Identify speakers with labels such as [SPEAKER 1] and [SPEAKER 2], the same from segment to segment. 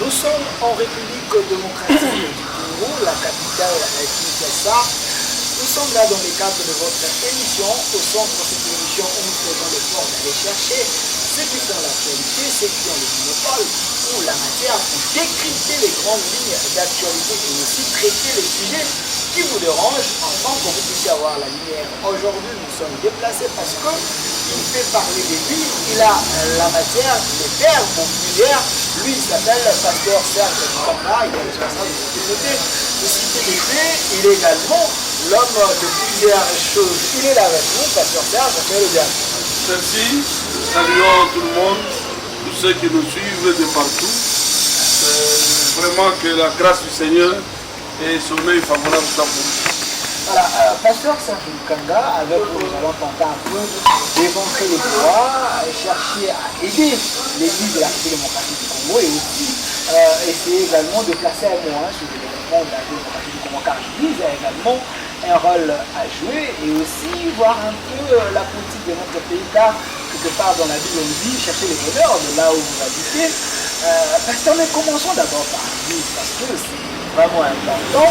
[SPEAKER 1] Nous sommes en République démocratique du Congo, la capitale est Kinshasa. Nous sommes là dans le cadre de votre émission, au centre de cette émission où nous faisons l'effort d'aller chercher ceux qui font l'actualité, ceux qui ont le monopole ou la matière pour décrypter les grandes lignes d'actualité et aussi traiter les sujets qui vous dérangent afin que vous puissiez avoir la lumière. Aujourd'hui, nous sommes déplacés parce qu'il fait parler de lui, il a la matière, il est père pour plusieurs. Lui, il s'appelle Pasteur Serge Kanga, il est responsable de la communauté de Cité des Paix. Il est également l'homme de plusieurs choses. Il est là avec nous, Pasteur Serge, fais le bien.
[SPEAKER 2] Merci, saluons tout le monde, tous ceux qui nous suivent de partout. Vraiment que la grâce du Seigneur et son œil favorable soit pour nous.
[SPEAKER 1] Voilà, Pasteur Serge Kanga, avec vous, nous allons tenter un peu d'éventrer les droits, chercher à aider l'Église de la République démocratique du Congo et aussi essayer également de placer un mot sur le développement de la démocratie du Congo, car l'Église a également un rôle à jouer et aussi voir un peu la politique de notre pays, car quelque part dans la Bible on dit chercher le bonheur de là où vous habitez. Pasteur, mais commençons d'abord par l'Église, parce que c'est vraiment important.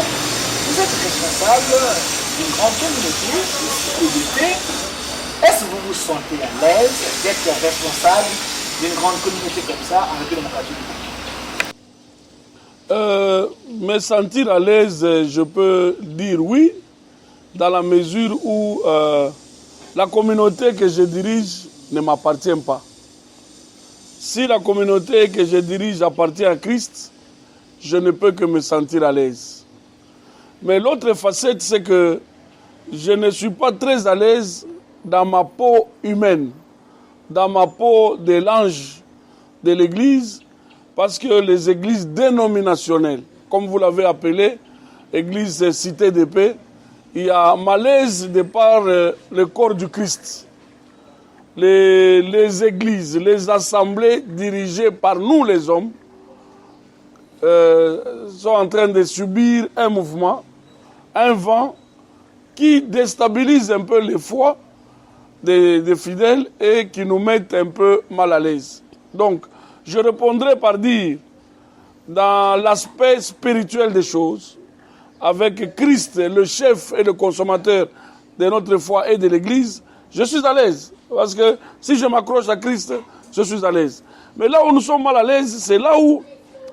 [SPEAKER 1] Vous êtes responsable d'une grande communauté de Est-ce que vous vous sentez à l'aise d'être responsable d'une grande communauté comme ça en République démocratique du Congo?
[SPEAKER 2] Me sentir à l'aise, je peux dire oui, dans la mesure où la communauté que je dirige ne m'appartient pas. Si la communauté que je dirige appartient à Christ, je ne peux que me sentir à l'aise. Mais l'autre facette, c'est que je ne suis pas très à l'aise dans ma peau humaine, dans ma peau de l'ange de l'Église, parce que les églises dénominationnelles, comme vous l'avez appelé, Église Cité des Paix, il y a malaise de par le corps du Christ. Les églises, les assemblées dirigées par nous les hommes, sont en train de subir un mouvement, un vent qui déstabilise un peu les foi des fidèles et qui nous met un peu mal à l'aise. Donc, je répondrai par dire, dans l'aspect spirituel des choses, avec Christ, le chef et le consommateur de notre foi et de l'Église, je suis à l'aise. Parce que si je m'accroche à Christ, je suis à l'aise. Mais là où nous sommes mal à l'aise, c'est là où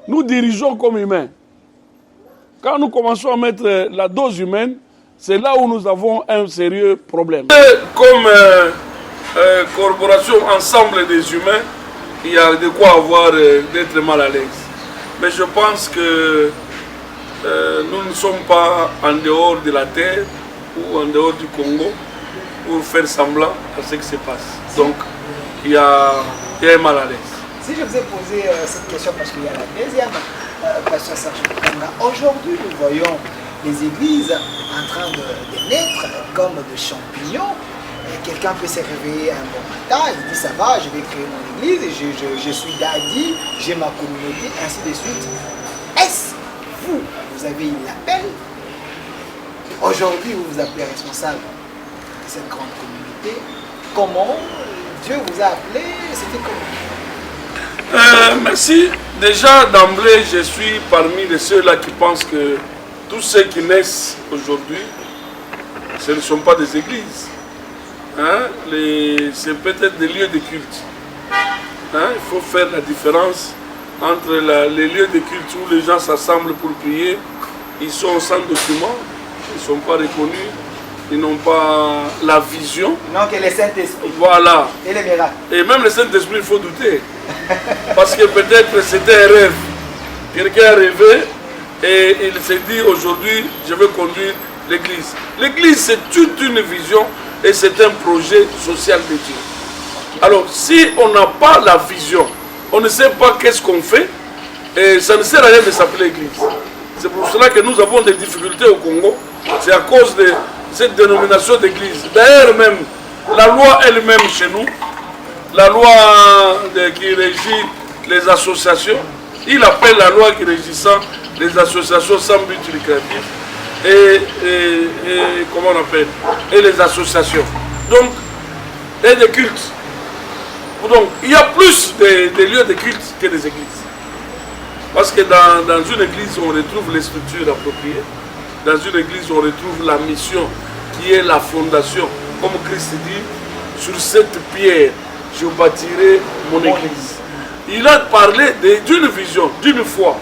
[SPEAKER 2] nous dirigeons comme humains. Quand nous commençons à mettre la dose humaine, c'est là où nous avons un sérieux problème. Comme corporation, ensemble des humains, il y a de quoi avoir d'être mal à l'aise. Mais je pense que nous ne sommes pas en dehors de la terre ou en dehors du Congo pour faire semblant à ce qui se passe. Donc, il y a un mal à l'aise.
[SPEAKER 1] Si je vous ai posé cette question parce qu'il y a la deuxième, Pasteur Serge Kanga, aujourd'hui nous voyons les églises en train de naître comme de champignons. Quelqu'un peut se réveiller un bon matin, il dit ça va, je vais créer mon église, je suis daddy, j'ai ma communauté, ainsi de suite. Est-ce que vous avez eu l'appel? Aujourd'hui vous vous appelez responsable de cette grande communauté. Comment Dieu vous a appelé? C'était comment?
[SPEAKER 2] Merci. Déjà d'emblée, je suis parmi ceux-là qui pensent que tous ceux qui naissent aujourd'hui, ce ne sont pas des églises. Hein? C'est peut-être des lieux de culte. Hein? Il faut faire la différence entre les lieux de culte où les gens s'assemblent pour prier. Ils sont sans document, ils ne sont pas reconnus, ils n'ont pas la vision.
[SPEAKER 1] Non, que le Saint-Esprit.
[SPEAKER 2] Voilà.
[SPEAKER 1] Et les miracles.
[SPEAKER 2] Et même le Saint-Esprit, il faut douter. Parce que peut-être c'était un rêve. Quelqu'un a rêvé et il s'est dit aujourd'hui, je vais conduire l'église. L'église, c'est toute une vision et c'est un projet social de Dieu. Alors, si on n'a pas la vision, on ne sait pas qu'est-ce qu'on fait, et ça ne sert à rien de s'appeler église. C'est pour cela que nous avons des difficultés au Congo. C'est à cause de cette dénomination d'église. D'ailleurs, même, la loi elle-même chez nous, la loi qui régit les associations, il appelle la loi qui régissant les associations sans but lucratif et comment on appelle, et les associations. Donc, et des cultes. Donc, il y a plus de lieux de culte que des églises. Parce que dans une église, on retrouve les structures appropriées. Dans une église, on retrouve la mission qui est la fondation. Comme Christ dit, sur cette pierre, je bâtirai mon église. Il a parlé d'une vision, d'une foi.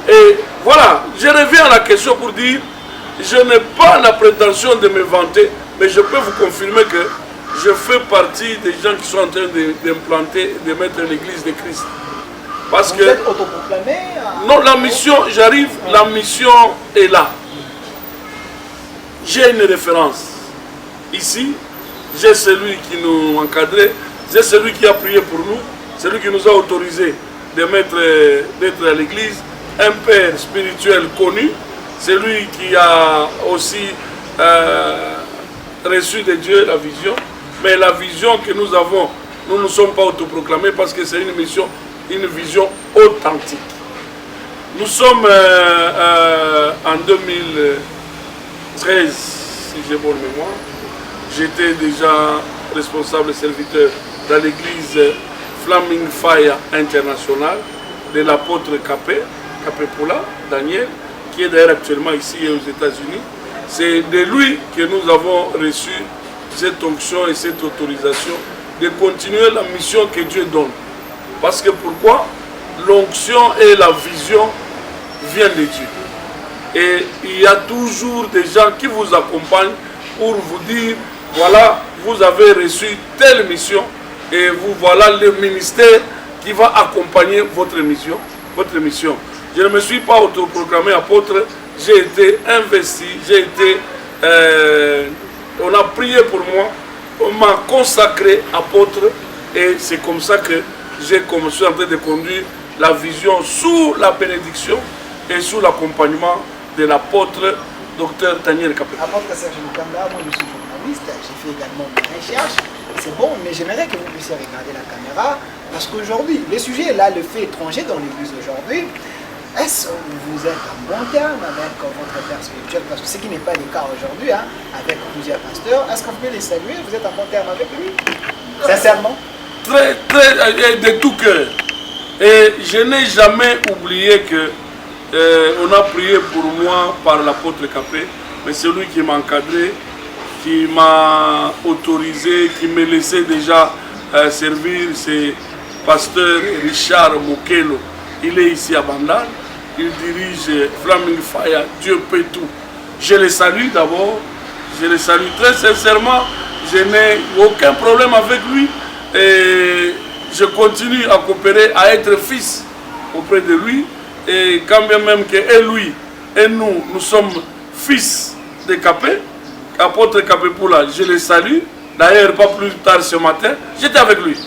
[SPEAKER 2] Et voilà, je reviens à la question pour dire, je n'ai pas la prétention de me vanter, mais je peux vous confirmer que je fais partie des gens qui sont en train d'implanter, de mettre l'église de Christ. Parce
[SPEAKER 1] vous
[SPEAKER 2] que...
[SPEAKER 1] êtes autoproclamé?
[SPEAKER 2] Non, la mission, j'arrive, la mission est là. J'ai une référence. Ici, j'ai celui qui nous encadrait, j'ai celui qui a prié pour nous, celui qui nous a autorisé d'être à l'église, un père spirituel connu, celui qui a aussi reçu de Dieu la vision. Mais la vision que nous avons, nous ne sommes pas autoproclamés parce que c'est une mission, une vision authentique. Nous sommes en 2013, si j'ai bonne mémoire. J'étais déjà responsable serviteur dans l'église Flaming Fire International de l'apôtre Capé Poula, Daniel, qui est d'ailleurs actuellement ici aux États-Unis. C'est de lui que nous avons reçu cette onction et cette autorisation de continuer la mission que Dieu donne. Parce que pourquoi? L'onction et la vision viennent de Dieu. Et il y a toujours des gens qui vous accompagnent pour vous dire, voilà, vous avez reçu telle mission et vous voilà le ministère qui va accompagner votre mission. Je ne me suis pas autoproclamé apôtre, j'ai été investi, on a prié pour moi, on m'a consacré apôtre et c'est comme ça que j'ai commencé en train de conduire la vision sous la bénédiction et sous l'accompagnement de l'apôtre Dr Daniel Capé.
[SPEAKER 1] Apôtre Serge Lukanga, moi je suis journaliste, j'ai fait également mes recherches, c'est bon, mais j'aimerais que vous puissiez regarder la caméra, parce qu'aujourd'hui, le sujet est là, le fait étranger dans l'église aujourd'hui. Est-ce que vous êtes en bon terme avec votre père spirituel? Parce que ce qui n'est pas le cas aujourd'hui, hein, avec plusieurs pasteurs. Est-ce que vous pouvez les saluer? Vous êtes en bon terme avec lui? Sincèrement?
[SPEAKER 2] Très, de tout cœur. Et je n'ai jamais oublié que on a prié pour moi par l'apôtre Capé, mais celui qui m'a encadré, qui m'a autorisé, qui me laissait déjà servir, c'est pasteur Richard Mokelo. Il est ici à Bandar. Il dirige Flaming Fire, Dieu peut tout. Je le salue d'abord, je le salue très sincèrement, je n'ai aucun problème avec lui et je continue à coopérer, à être fils auprès de lui et quand bien même que et lui et nous sommes fils de Capé, apôtre Capé Poula, je le salue, d'ailleurs pas plus tard ce matin, j'étais avec lui.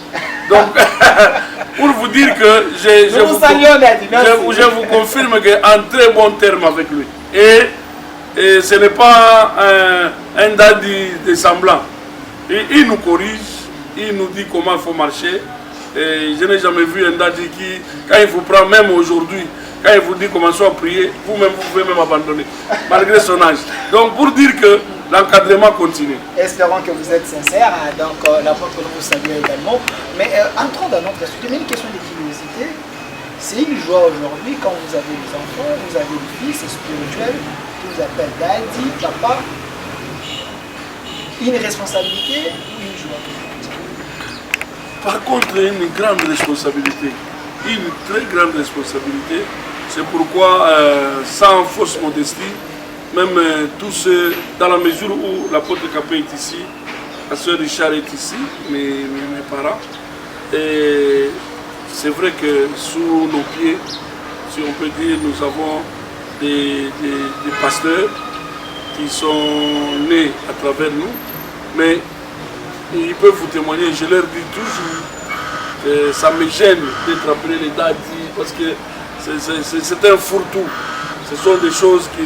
[SPEAKER 2] Donc, pour vous dire que je vous confirme qu'en très bon terme avec lui. Et ce n'est pas un daddy de semblant. Il nous corrige, il nous dit comment il faut marcher. Et je n'ai jamais vu un daddy qui, quand il vous prend, même aujourd'hui, quand il vous dit commençons à prier, vous-même, vous pouvez même abandonner, malgré son âge. Donc, pour dire que l'encadrement continue.
[SPEAKER 1] Espérons que vous êtes sincère, hein, donc l'apôtre vous salue également. Mais entrons dans notre sujet, mais une question de curiosité. C'est une joie aujourd'hui quand vous avez des enfants, vous avez des fils spirituels qui vous appellent Daddy, Papa. Une responsabilité ou une joie?
[SPEAKER 2] Par contre, une grande responsabilité, une très grande responsabilité. C'est pourquoi, sans fausse modestie, même tous dans la mesure où l'apôtre Capé est ici, la sœur Richard est ici, mes parents, et c'est vrai que sous nos pieds, si on peut dire, nous avons des pasteurs qui sont nés à travers nous, mais ils peuvent vous témoigner, je leur dis toujours, ça me gêne d'être appelé les dadis, parce que c'est un fourre-tout. Ce sont des choses qui...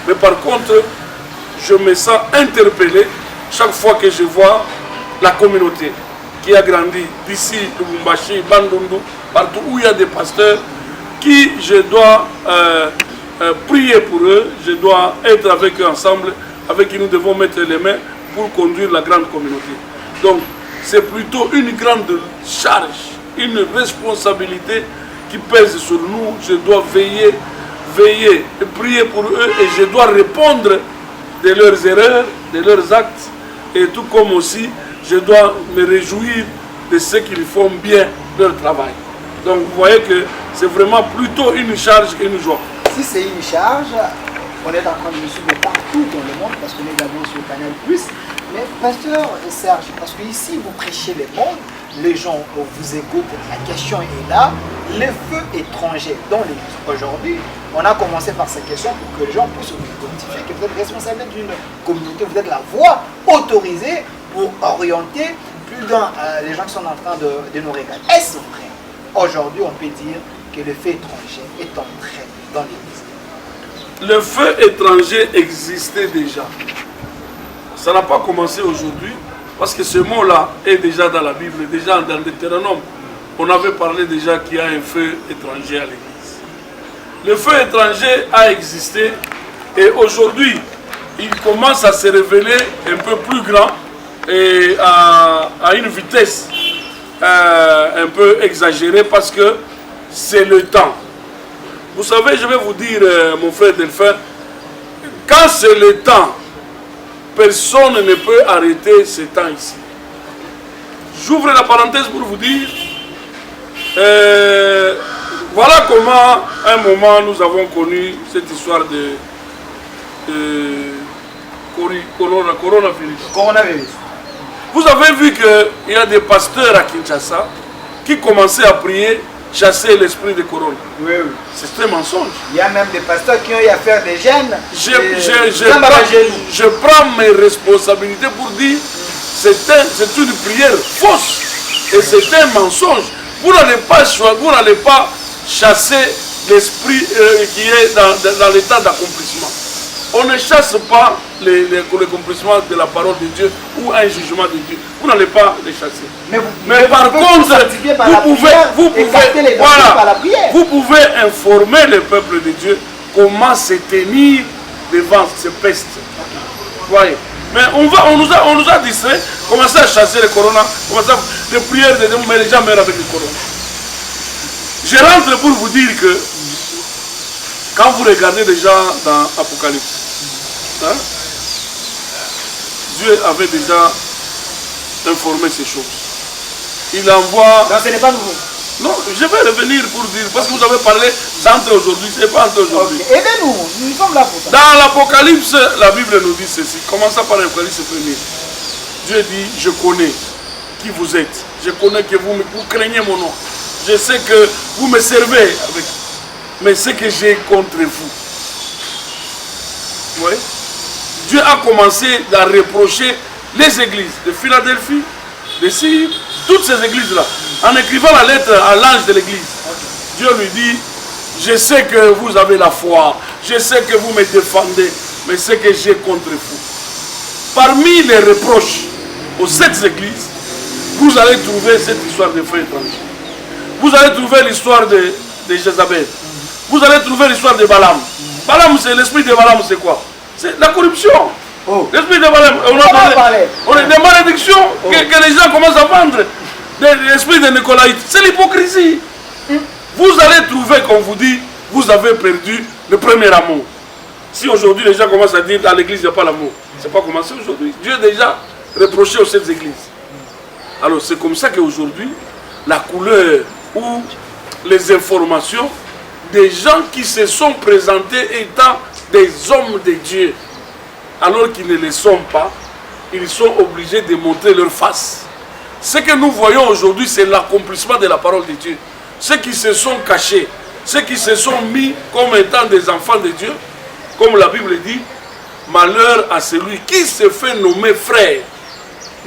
[SPEAKER 2] Mais par contre, je me sens interpellé chaque fois que je vois la communauté qui a grandi d'ici, Lubumbashi, Bandundu, partout où il y a des pasteurs qui je dois prier pour eux, je dois être avec eux ensemble, avec qui nous devons mettre les mains pour conduire la grande communauté. Donc, c'est plutôt une grande charge, une responsabilité qui pèsent sur nous, je dois veiller et prier pour eux et je dois répondre de leurs erreurs, de leurs actes et tout comme aussi je dois me réjouir de ceux qui font bien leur travail. Donc vous voyez que c'est vraiment plutôt une charge qu'une joie.
[SPEAKER 1] Si c'est une charge, on est en train de le suivre partout dans le monde parce qu'on est également sur le Canal+. Mais pasteur Serge, parce que ici vous prêchez le monde, les gens vous écoutent, la question est là, les feux étrangers dans l'église. Aujourd'hui, on a commencé par cette question pour que les gens puissent vous identifier que vous êtes responsable d'une communauté, vous êtes la voix autorisée pour orienter plus dans les gens qui sont en train de nous regarder. Est-ce vrai? Aujourd'hui, on peut dire que le feu étranger est entré dans l'église.
[SPEAKER 2] Le feu étranger existait déjà. Ça n'a pas commencé aujourd'hui, parce que ce mot-là est déjà dans la Bible, déjà dans Deutéronome. On avait parlé déjà qu'il y a un feu étranger à l'église. Le feu étranger a existé et aujourd'hui, il commence à se révéler un peu plus grand et à une vitesse un peu exagérée parce que c'est le temps. Vous savez, je vais vous dire, mon frère Delphin, quand c'est le temps, personne ne peut arrêter ce temps ici. J'ouvre la parenthèse pour vous dire, voilà comment, à un moment, nous avons connu cette histoire de coronavirus. Vous avez vu qu'il y a des pasteurs à Kinshasa qui commençaient à prier, chasser l'esprit de corona.
[SPEAKER 1] Oui, oui.
[SPEAKER 2] C'est un mensonge.
[SPEAKER 1] Il y a même des pasteurs qui ont eu à faire des gènes.
[SPEAKER 2] Je prends mes responsabilités pour dire c'est une prière fausse et c'est un mensonge. Vous n'allez pas chasser l'esprit qui est dans l'état d'accomplissement. On ne chasse pas l'accomplissement de la parole de Dieu ou un jugement de Dieu. Vous n'allez pas les chasser. Mais par contre, vous pouvez informer le peuple de Dieu comment se tenir devant ces pestes. Voyez. Mais on nous a distrait, commencer à chasser le corona, commencer à les prières de Dieu, mais les gens meurent avec le corona. Je rentre pour vous dire que quand vous regardez déjà dans Apocalypse, hein, Dieu avait déjà informé ces choses. Il envoie...
[SPEAKER 1] Non, ce n'est pas nouveau.
[SPEAKER 2] Non, je vais revenir pour dire, parce que vous avez parlé, c'est entre aujourd'hui, ce n'est pas entre aujourd'hui.
[SPEAKER 1] Okay. Aidez-nous, nous sommes là pour ça.
[SPEAKER 2] Dans l'Apocalypse, la Bible nous dit ceci, commençons par l'Apocalypse 1er. Dieu dit, je connais qui vous êtes, je connais que vous craignez mon nom, je sais que vous me servez avec... Mais ce que j'ai contre vous. Oui. Dieu a commencé à reprocher les églises de Philadelphie, de Syrie, toutes ces églises-là. En écrivant la lettre à l'ange de l'église, Dieu lui dit, je sais que vous avez la foi, je sais que vous me défendez, mais ce que j'ai contre vous. Parmi les reproches aux 7 églises, vous allez trouver cette histoire de feu étranger. Vous allez trouver l'histoire de Jézabel. Vous allez trouver l'histoire de Balaam. Balaam, c'est l'esprit de Balaam, c'est quoi? C'est la corruption. Oh. L'esprit de Balaam, on a des malédictions que les gens commencent à vendre. L'esprit de Nicolaïte, c'est l'hypocrisie. Vous allez trouver, comme vous dit, vous avez perdu le premier amour. Si aujourd'hui les gens commencent à dire dans l'église il n'y a pas l'amour, c'est pas commencé aujourd'hui. Dieu a déjà reproché aux 7 églises. Alors c'est comme ça qu'aujourd'hui, la couleur ou les informations des gens qui se sont présentés étant des hommes de Dieu, alors qu'ils ne le sont pas, ils sont obligés de montrer leur face. Ce que nous voyons aujourd'hui, c'est l'accomplissement de la parole de Dieu. Ceux qui se sont cachés, ceux qui se sont mis comme étant des enfants de Dieu, comme la Bible dit, malheur à celui qui se fait nommer frère,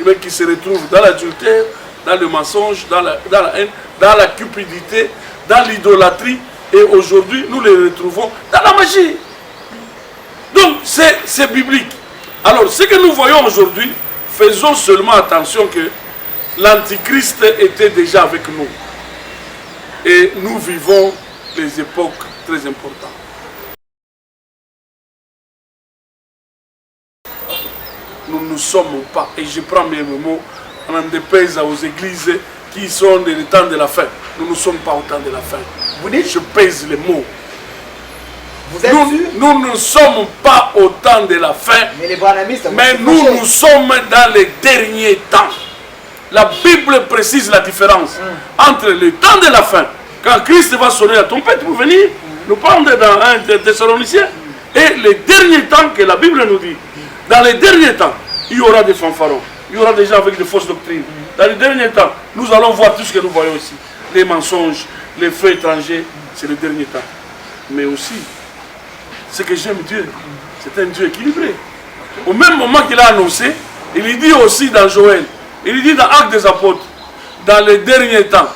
[SPEAKER 2] mais qui se retrouve dans l'adultère, dans le mensonge, dans la haine, dans la cupidité, dans l'idolâtrie. Et aujourd'hui, nous les retrouvons dans la magie. Donc, c'est biblique. Alors, ce que nous voyons aujourd'hui, faisons seulement attention que l'Antichrist était déjà avec nous. Et nous vivons les époques très importantes. Nous ne sommes pas, et je prends mes mots, on en dépèse aux églises qui sont dans le temps de la fin. nous ne sommes pas au temps de la fin.
[SPEAKER 1] Vous dites?
[SPEAKER 2] Je pèse les mots.
[SPEAKER 1] Vous êtes sûr?
[SPEAKER 2] Nous ne sommes pas au temps de la fin,
[SPEAKER 1] Mais les branhamistes,
[SPEAKER 2] mais nous sommes dans les derniers temps. La Bible précise la différence entre le temps de la fin, quand Christ va sonner la trompette pour venir, nous parlons dans 1 Thessaloniciens, et les derniers temps que la Bible nous dit. Dans les derniers temps, il y aura des fanfarons, il y aura des gens avec de fausses doctrines. Dans les derniers temps, nous allons voir tout ce que nous voyons ici. Les mensonges, les faits étrangers, c'est le dernier temps. Mais aussi, ce que j'aime Dieu, c'est un Dieu équilibré. Au même moment qu'il a annoncé, il dit aussi dans Joël, il dit dans Actes des Apôtres, dans les derniers temps,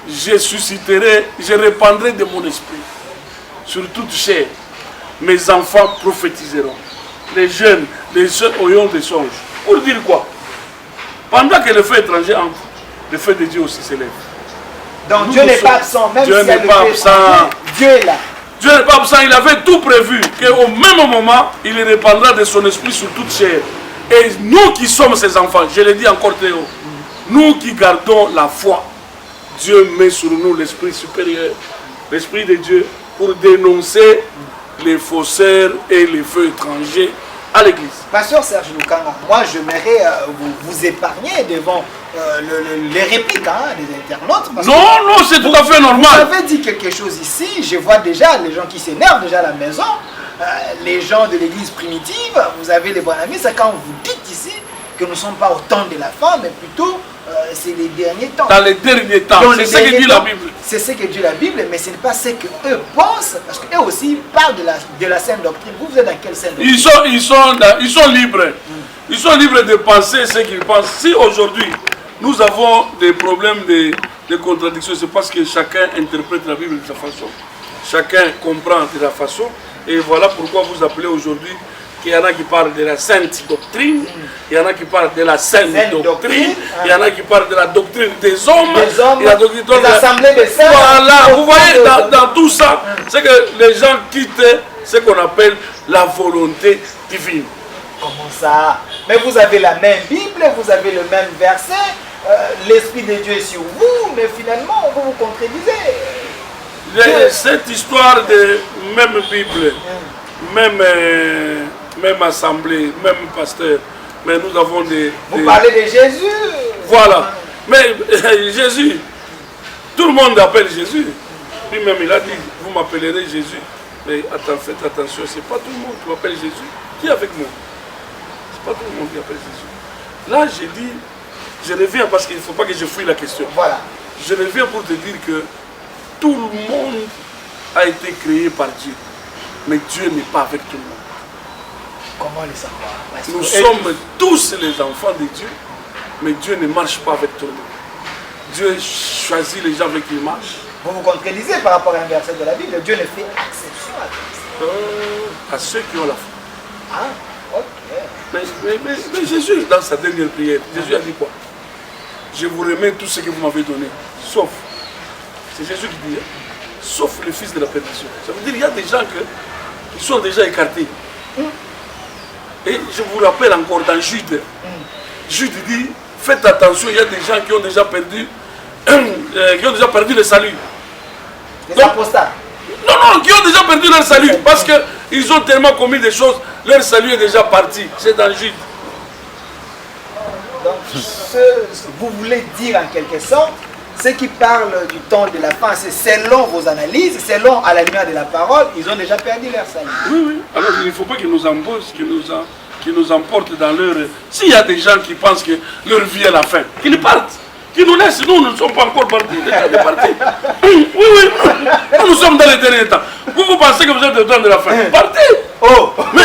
[SPEAKER 2] je susciterai, je répandrai de mon esprit sur toute chair. Mes enfants prophétiseront. Les jeunes auront des songes. Pour dire quoi? Pendant que le feu étranger entre, le feu de Dieu aussi s'élève.
[SPEAKER 1] Donc Dieu n'est pas absent, même
[SPEAKER 2] Dieu
[SPEAKER 1] si
[SPEAKER 2] n'est pas absent.
[SPEAKER 1] Dieu est là.
[SPEAKER 2] Dieu n'est pas absent, il avait tout prévu, qu'au même moment, il répandra de son esprit sur toute chair. Et nous qui sommes ses enfants, je le dis encore très haut, nous qui gardons la foi, Dieu met sur nous l'esprit supérieur, l'esprit de Dieu, pour dénoncer les faussaires et les feux étrangers à l'église.
[SPEAKER 1] Pasteur Serge Lukanga, moi j'aimerais vous épargner devant les répliques des internautes. Parce
[SPEAKER 2] non, c'est tout à fait normal.
[SPEAKER 1] Vous avez dit quelque chose ici, je vois déjà les gens qui s'énervent déjà à la maison, les gens de l'église primitive, vous avez les branhamistes, quand vous dites ici que nous ne sommes pas au temps de la fin, mais plutôt c'est les derniers temps.
[SPEAKER 2] Dans les derniers temps, c'est ce que dit la Bible.
[SPEAKER 1] C'est ce que dit la Bible, mais ce n'est pas ce qu'eux pensent, parce qu'eux aussi parlent de la sainte doctrine. Vous êtes dans quelle sainte doctrine?
[SPEAKER 2] Ils sont libres. Ils sont libres de penser ce qu'ils pensent. Si aujourd'hui, nous avons des problèmes de contradiction, c'est parce que chacun interprète la Bible de sa façon. Chacun comprend de la façon. Et voilà pourquoi vous appelez aujourd'hui qu'il y en a qui parlent de la sainte doctrine, il y en a qui parlent de la sainte doctrine, il y en a qui parlent de la doctrine des hommes,
[SPEAKER 1] et la doctrine des assemblées des saints.
[SPEAKER 2] Voilà, vous voyez, dans tout ça, c'est que les gens quittent ce qu'on appelle la volonté divine.
[SPEAKER 1] Comment ça? Mais vous avez la même Bible, vous avez le même verset, l'Esprit de Dieu est sur vous, mais finalement, vous vous contredisez.
[SPEAKER 2] Cette histoire de même Bible, même assemblée, même pasteur, mais nous avons
[SPEAKER 1] Vous parlez de Jésus.
[SPEAKER 2] Voilà. Mais Jésus, tout le monde appelle Jésus. Lui-même, il a dit, vous m'appellerez Jésus. Mais attends, faites attention, c'est pas tout le monde qui m'appelle Jésus. Qui est avec moi? C'est pas tout le monde qui appelle Jésus. Là, j'ai dit, je reviens parce qu'il ne faut pas que je fouille la question.
[SPEAKER 1] Voilà.
[SPEAKER 2] Je reviens pour te dire que tout le monde a été créé par Dieu. Mais Dieu n'est pas avec tout le monde.
[SPEAKER 1] Comment le savoir?
[SPEAKER 2] Nous sommes tous les enfants de Dieu, mais Dieu ne marche pas avec tout le monde. Dieu choisit les gens avec qui il marche.
[SPEAKER 1] Vous vous contredisez par rapport à un verset de la Bible. Dieu ne fait exception à
[SPEAKER 2] ceux qui ont la foi.
[SPEAKER 1] Ah, ok.
[SPEAKER 2] Mais Jésus, dans sa dernière prière, Jésus a dit quoi? Je vous remets tout ce que vous m'avez donné, sauf, c'est Jésus qui dit, sauf le fils de la perdition. Ça veut dire qu'il y a des gens qui sont déjà écartés. Et je vous rappelle encore dans Jude, Jude dit, faites attention, il y a des gens qui ont déjà perdu, le salut.
[SPEAKER 1] Les apostats.
[SPEAKER 2] Non, qui ont déjà perdu leur salut, parce qu'ils ont tellement commis des choses, leur salut est déjà parti. C'est dans Jude.
[SPEAKER 1] Donc, vous voulez dire en quelque sorte, ceux qui parlent du temps de la fin, c'est selon vos analyses, selon à la lumière de la parole, ils ont déjà perdu leur salut.
[SPEAKER 2] Oui. Alors il ne faut pas qu'ils nous embauchent, qu'ils nous emportent dans leur... S'il y a des gens qui pensent que leur vie est la fin, qu'ils partent, qu'ils nous laissent. Nous ne sommes pas encore partis, déjà de partir. Oui, nous sommes dans les derniers temps. Vous pensez que vous êtes au temps de la fin? Partez.
[SPEAKER 1] Oh.
[SPEAKER 2] Mais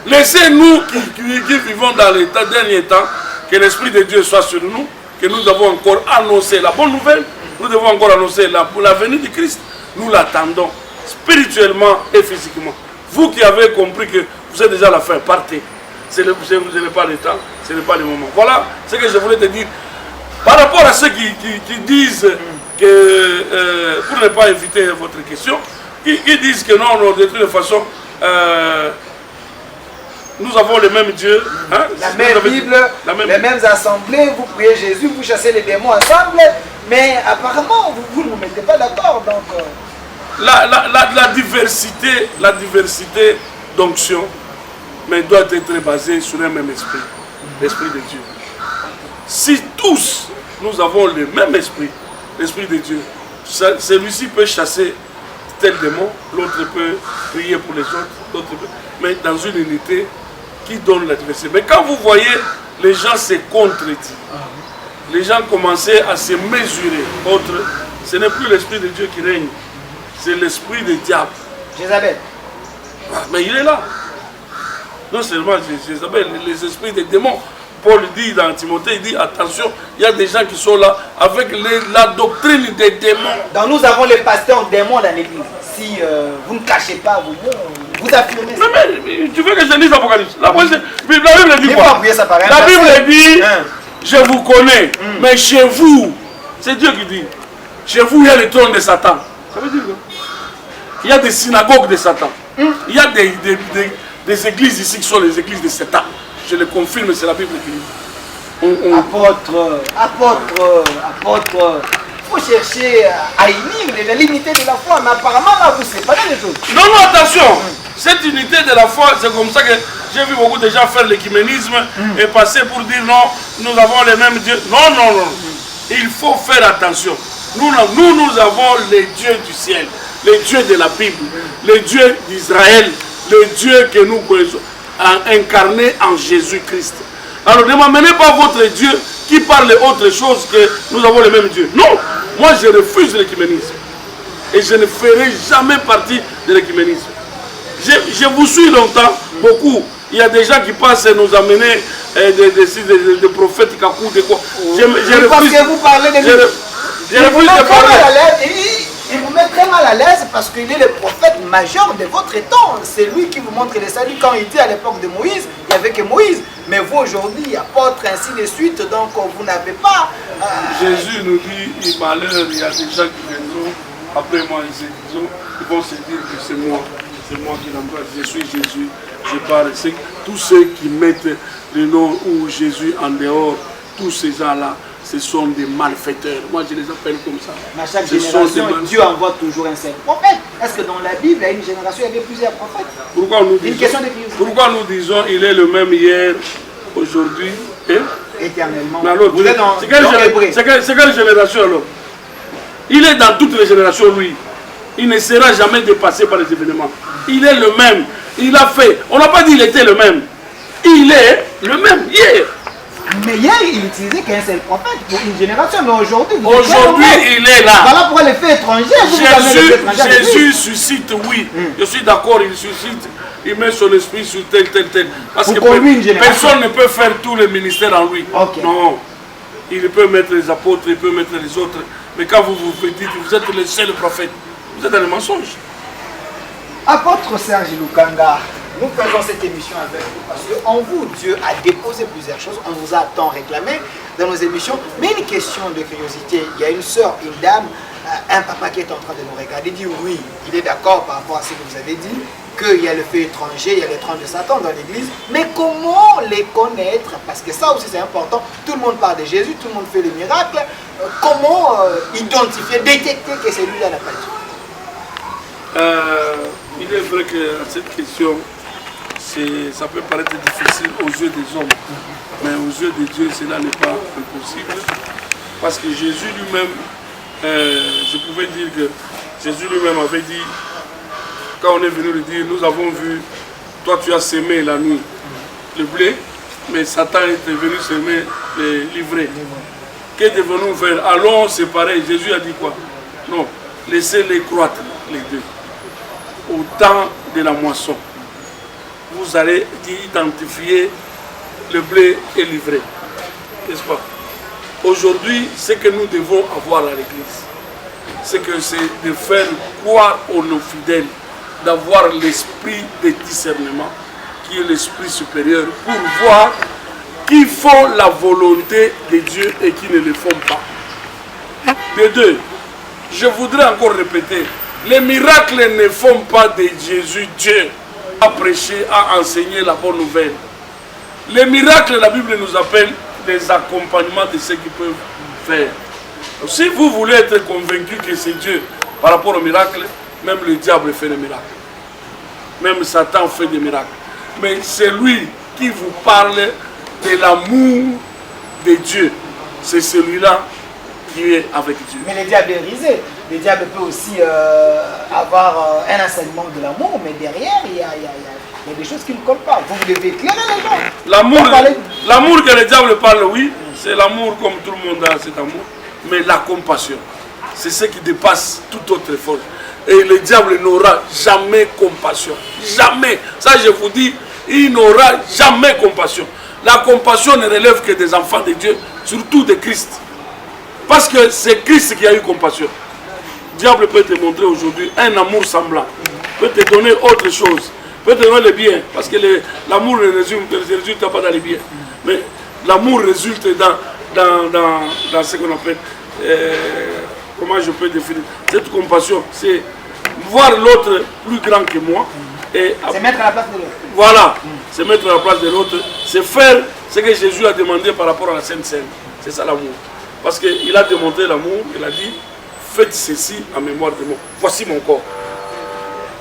[SPEAKER 2] laissez-nous qui vivons dans les derniers temps, que l'Esprit de Dieu soit sur nous, que nous devons encore annoncer la bonne nouvelle, nous devons encore annoncer la venue du Christ. Nous l'attendons spirituellement et physiquement. Vous qui avez compris que vous êtes déjà à la fin, partez. Ce n'est pas le temps, ce n'est pas le moment. Voilà ce que je voulais te dire. Par rapport à ceux qui disent que, pour ne pas éviter votre question, qui disent que non, de toute façon, nous avons le même Dieu. Hein?
[SPEAKER 1] La même Bible, les mêmes assemblées, vous priez Jésus, vous chassez les démons ensemble, mais apparemment, vous ne vous mettez pas d'accord. Donc,
[SPEAKER 2] la diversité d'onction, mais doit être basée sur un même esprit, l'esprit de Dieu. Si tous, nous avons le même esprit, l'esprit de Dieu, celui-ci peut chasser tel démon, l'autre peut prier pour les autres, l'autre peut... Mais dans une unité qui donne la diversité. Mais quand vous voyez les gens se contredire, les gens commençaient à se mesurer, ce n'est plus l'esprit de Dieu qui règne, c'est l'esprit du diable.
[SPEAKER 1] Jézabel.
[SPEAKER 2] Mais il est là. Non seulement Jézabel, les esprits des démons. Paul dit dans Timothée, il dit attention, il y a des gens qui sont là avec la doctrine des démons.
[SPEAKER 1] Donc nous avons les pasteurs démons dans l'église. Si vous ne cachez pas vous affirmez ça.
[SPEAKER 2] Mais tu veux que je dise l'Apocalypse? La Bible dit quoi? La Bible dit, je vous connais, mais chez vous, c'est Dieu qui dit, chez vous il y a le trône de Satan. Ça veut dire quoi? Il y a des synagogues de Satan. Il y a des églises ici qui sont les églises de Satan. Je le confirme, c'est la Bible qui dit. Apôtre.
[SPEAKER 1] Il faut chercher à unir l'unité de la foi, mais apparemment là vous séparez les choses.
[SPEAKER 2] Non, attention. Cette unité de la foi, c'est comme ça que j'ai vu beaucoup de gens faire l'écuménisme et passer pour dire non, nous avons les mêmes dieux. Non. Il faut faire attention. Nous avons les dieux du ciel, les dieux de la Bible, les dieux d'Israël, les dieux que nous connaissons, incarnés en Jésus-Christ. Alors ne m'amenez pas votre Dieu qui parle autre chose que nous avons le même Dieu. Non, moi je refuse l'écuménisme. Et je ne ferai jamais partie de l'écuménisme. Je vous suis longtemps, beaucoup. Il y a des gens qui passent et nous amener des prophètes Kakou, de quoi.
[SPEAKER 1] Parce que vous parlez de lui. Il vous met très mal à l'aise parce qu'il est le prophète majeur de votre temps. C'est lui qui vous montre le salut. Quand il dit à l'époque de Moïse, il n'y avait que Moïse. Mais vous aujourd'hui, apôtre, ainsi de suite, donc vous n'avez pas...
[SPEAKER 2] Jésus nous dit, malheur, il y a des gens qui viendront après moi, ils vont se dire que c'est moi qui l'envoie. Je suis Jésus, je parle. Tous ceux qui mettent le nom ou Jésus en dehors, tous ces gens-là, ce sont des malfaiteurs. Moi, je les appelle comme ça.
[SPEAKER 1] Mais à chaque génération, Dieu envoie toujours un seul prophète. Est-ce que dans la Bible, à une génération, il y avait plusieurs prophètes?
[SPEAKER 2] Pourquoi nous disons il est le même hier, aujourd'hui et
[SPEAKER 1] éternellement?
[SPEAKER 2] C'est quelle génération alors? Il est dans toutes les générations, lui. Il ne sera jamais dépassé par les événements. Il est le même. Il a fait. On n'a pas dit qu'il était le même. Il est le même hier.
[SPEAKER 1] Mais hier, il utilisait qu'un seul prophète pour une génération. Mais aujourd'hui,
[SPEAKER 2] il est là.
[SPEAKER 1] Voilà pourquoi les faits étrangers.
[SPEAKER 2] Jésus suscite, oui. Je suis d'accord, il suscite. Il met son esprit sur tel. Parce que personne ne peut faire tous les ministères en lui.
[SPEAKER 1] Okay.
[SPEAKER 2] Non. Il peut mettre les apôtres, il peut mettre les autres. Mais quand vous vous dites que vous êtes le seul prophète, vous êtes dans le mensonge.
[SPEAKER 1] Apôtre Serge Lukanga, nous faisons cette émission avec vous parce qu'en vous, Dieu a déposé plusieurs choses. On vous a tant réclamé dans nos émissions. Mais une question de curiosité. Il y a une soeur, une dame, un papa qui est en train de nous regarder. Il dit oui, il est d'accord par rapport à ce que vous avez dit, qu'il y a le fait étranger, il y a les trônes de Satan dans l'église. Mais comment les connaître? Parce que ça aussi c'est important. Tout le monde parle de Jésus, tout le monde fait le miracle. Comment identifier, détecter que celui-là n'a pas Dieu?
[SPEAKER 2] Il est vrai que cette question, ça peut paraître difficile aux yeux des hommes, mais aux yeux de Dieu, cela n'est pas impossible. Parce que Jésus lui-même, je pouvais dire que Jésus lui-même avait dit, quand on est venu lui dire, nous avons vu, toi tu as semé la nuit le blé, mais Satan est venu semer l'ivraie. Que devons-nous faire? Allons séparer. Jésus a dit quoi? Non, laissez-les croître, les deux. Au temps de la moisson, vous allez identifier le blé et l'ivraie. N'est-ce pas? Aujourd'hui, ce que nous devons avoir à l'église, c'est de faire croire aux nos fidèles, d'avoir l'esprit de discernement, qui est l'esprit supérieur, pour voir qui font la volonté de Dieu et qui ne le font pas. De deux, je voudrais encore répéter, les miracles ne font pas de Jésus Dieu. à prêcher, à enseigner la bonne nouvelle. Les miracles, la Bible nous appelle des accompagnements de ceux qui peuvent faire. Donc, si vous voulez être convaincu que c'est Dieu par rapport aux miracles, même le diable fait des miracles. Même Satan fait des miracles. Mais c'est lui qui vous parle de l'amour de Dieu. C'est celui-là qui est avec Dieu.
[SPEAKER 1] Mais le diable est risé. Le diable peut aussi avoir un enseignement de l'amour, mais derrière, il y a des choses qui ne collent pas. Vous devez éclairer les gens.
[SPEAKER 2] L'amour que le diable parle, oui, c'est l'amour comme tout le monde a cet amour. Mais la compassion, c'est ce qui dépasse toute autre force. Et le diable n'aura jamais compassion. Jamais. Ça, je vous dis, il n'aura jamais compassion. La compassion ne relève que des enfants de Dieu, surtout de Christ. Parce que c'est Christ qui a eu compassion. Le diable peut te montrer aujourd'hui un amour semblant. Peut te donner autre chose. Peut te donner le bien. Parce que l'amour ne résulte pas dans les biens. Mais l'amour résulte dans ce qu'on appelle... comment je peux définir cette compassion? C'est voir l'autre plus grand que moi.
[SPEAKER 1] C'est mettre à la place de l'autre.
[SPEAKER 2] Voilà. C'est mettre à la place de l'autre. C'est faire ce que Jésus a demandé par rapport à la Sainte Seine. C'est ça l'amour. Parce qu'il a démontré l'amour. Il a dit, faites ceci en mémoire de moi. Voici mon corps.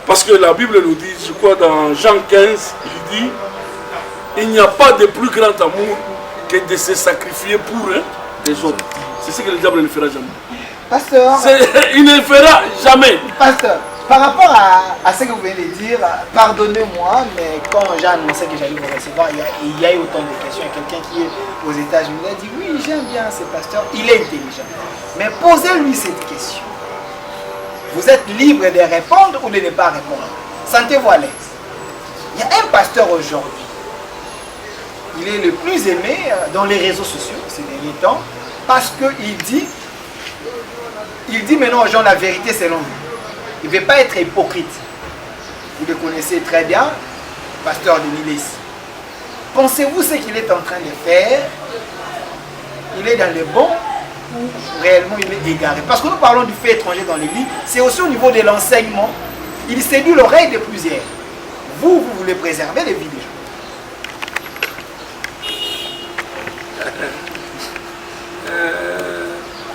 [SPEAKER 2] Parce que la Bible nous dit, je crois dans Jean 15, il dit, il n'y a pas de plus grand amour que de se sacrifier pour les autres. C'est ce que le diable ne fera jamais.
[SPEAKER 1] Pasteur,
[SPEAKER 2] il ne le fera jamais.
[SPEAKER 1] Pasteur, par rapport à ce que vous venez de dire, pardonnez-moi, mais quand j'ai annoncé que j'allais vous recevoir, il y a eu autant de questions. Quelqu'un qui est aux États-Unis a dit, oui, j'aime bien ce pasteur, il est intelligent. Mais posez-lui cette question. Vous êtes libre de répondre ou de ne pas répondre. Sentez-vous à l'aise. Il y a un pasteur aujourd'hui. Il est le plus aimé dans les réseaux sociaux ces derniers temps parce qu'il dit maintenant aux gens la vérité selon lui. Il ne veut pas être hypocrite. Vous le connaissez très bien, pasteur Denis Lessi. Pensez-vous ce qu'il est en train de faire? Il est dans le bon ou réellement il est égaré? Parce que nous parlons du fait étranger dans l'église, c'est aussi au niveau de l'enseignement. Il séduit l'oreille de plusieurs. Vous voulez préserver les vies des gens.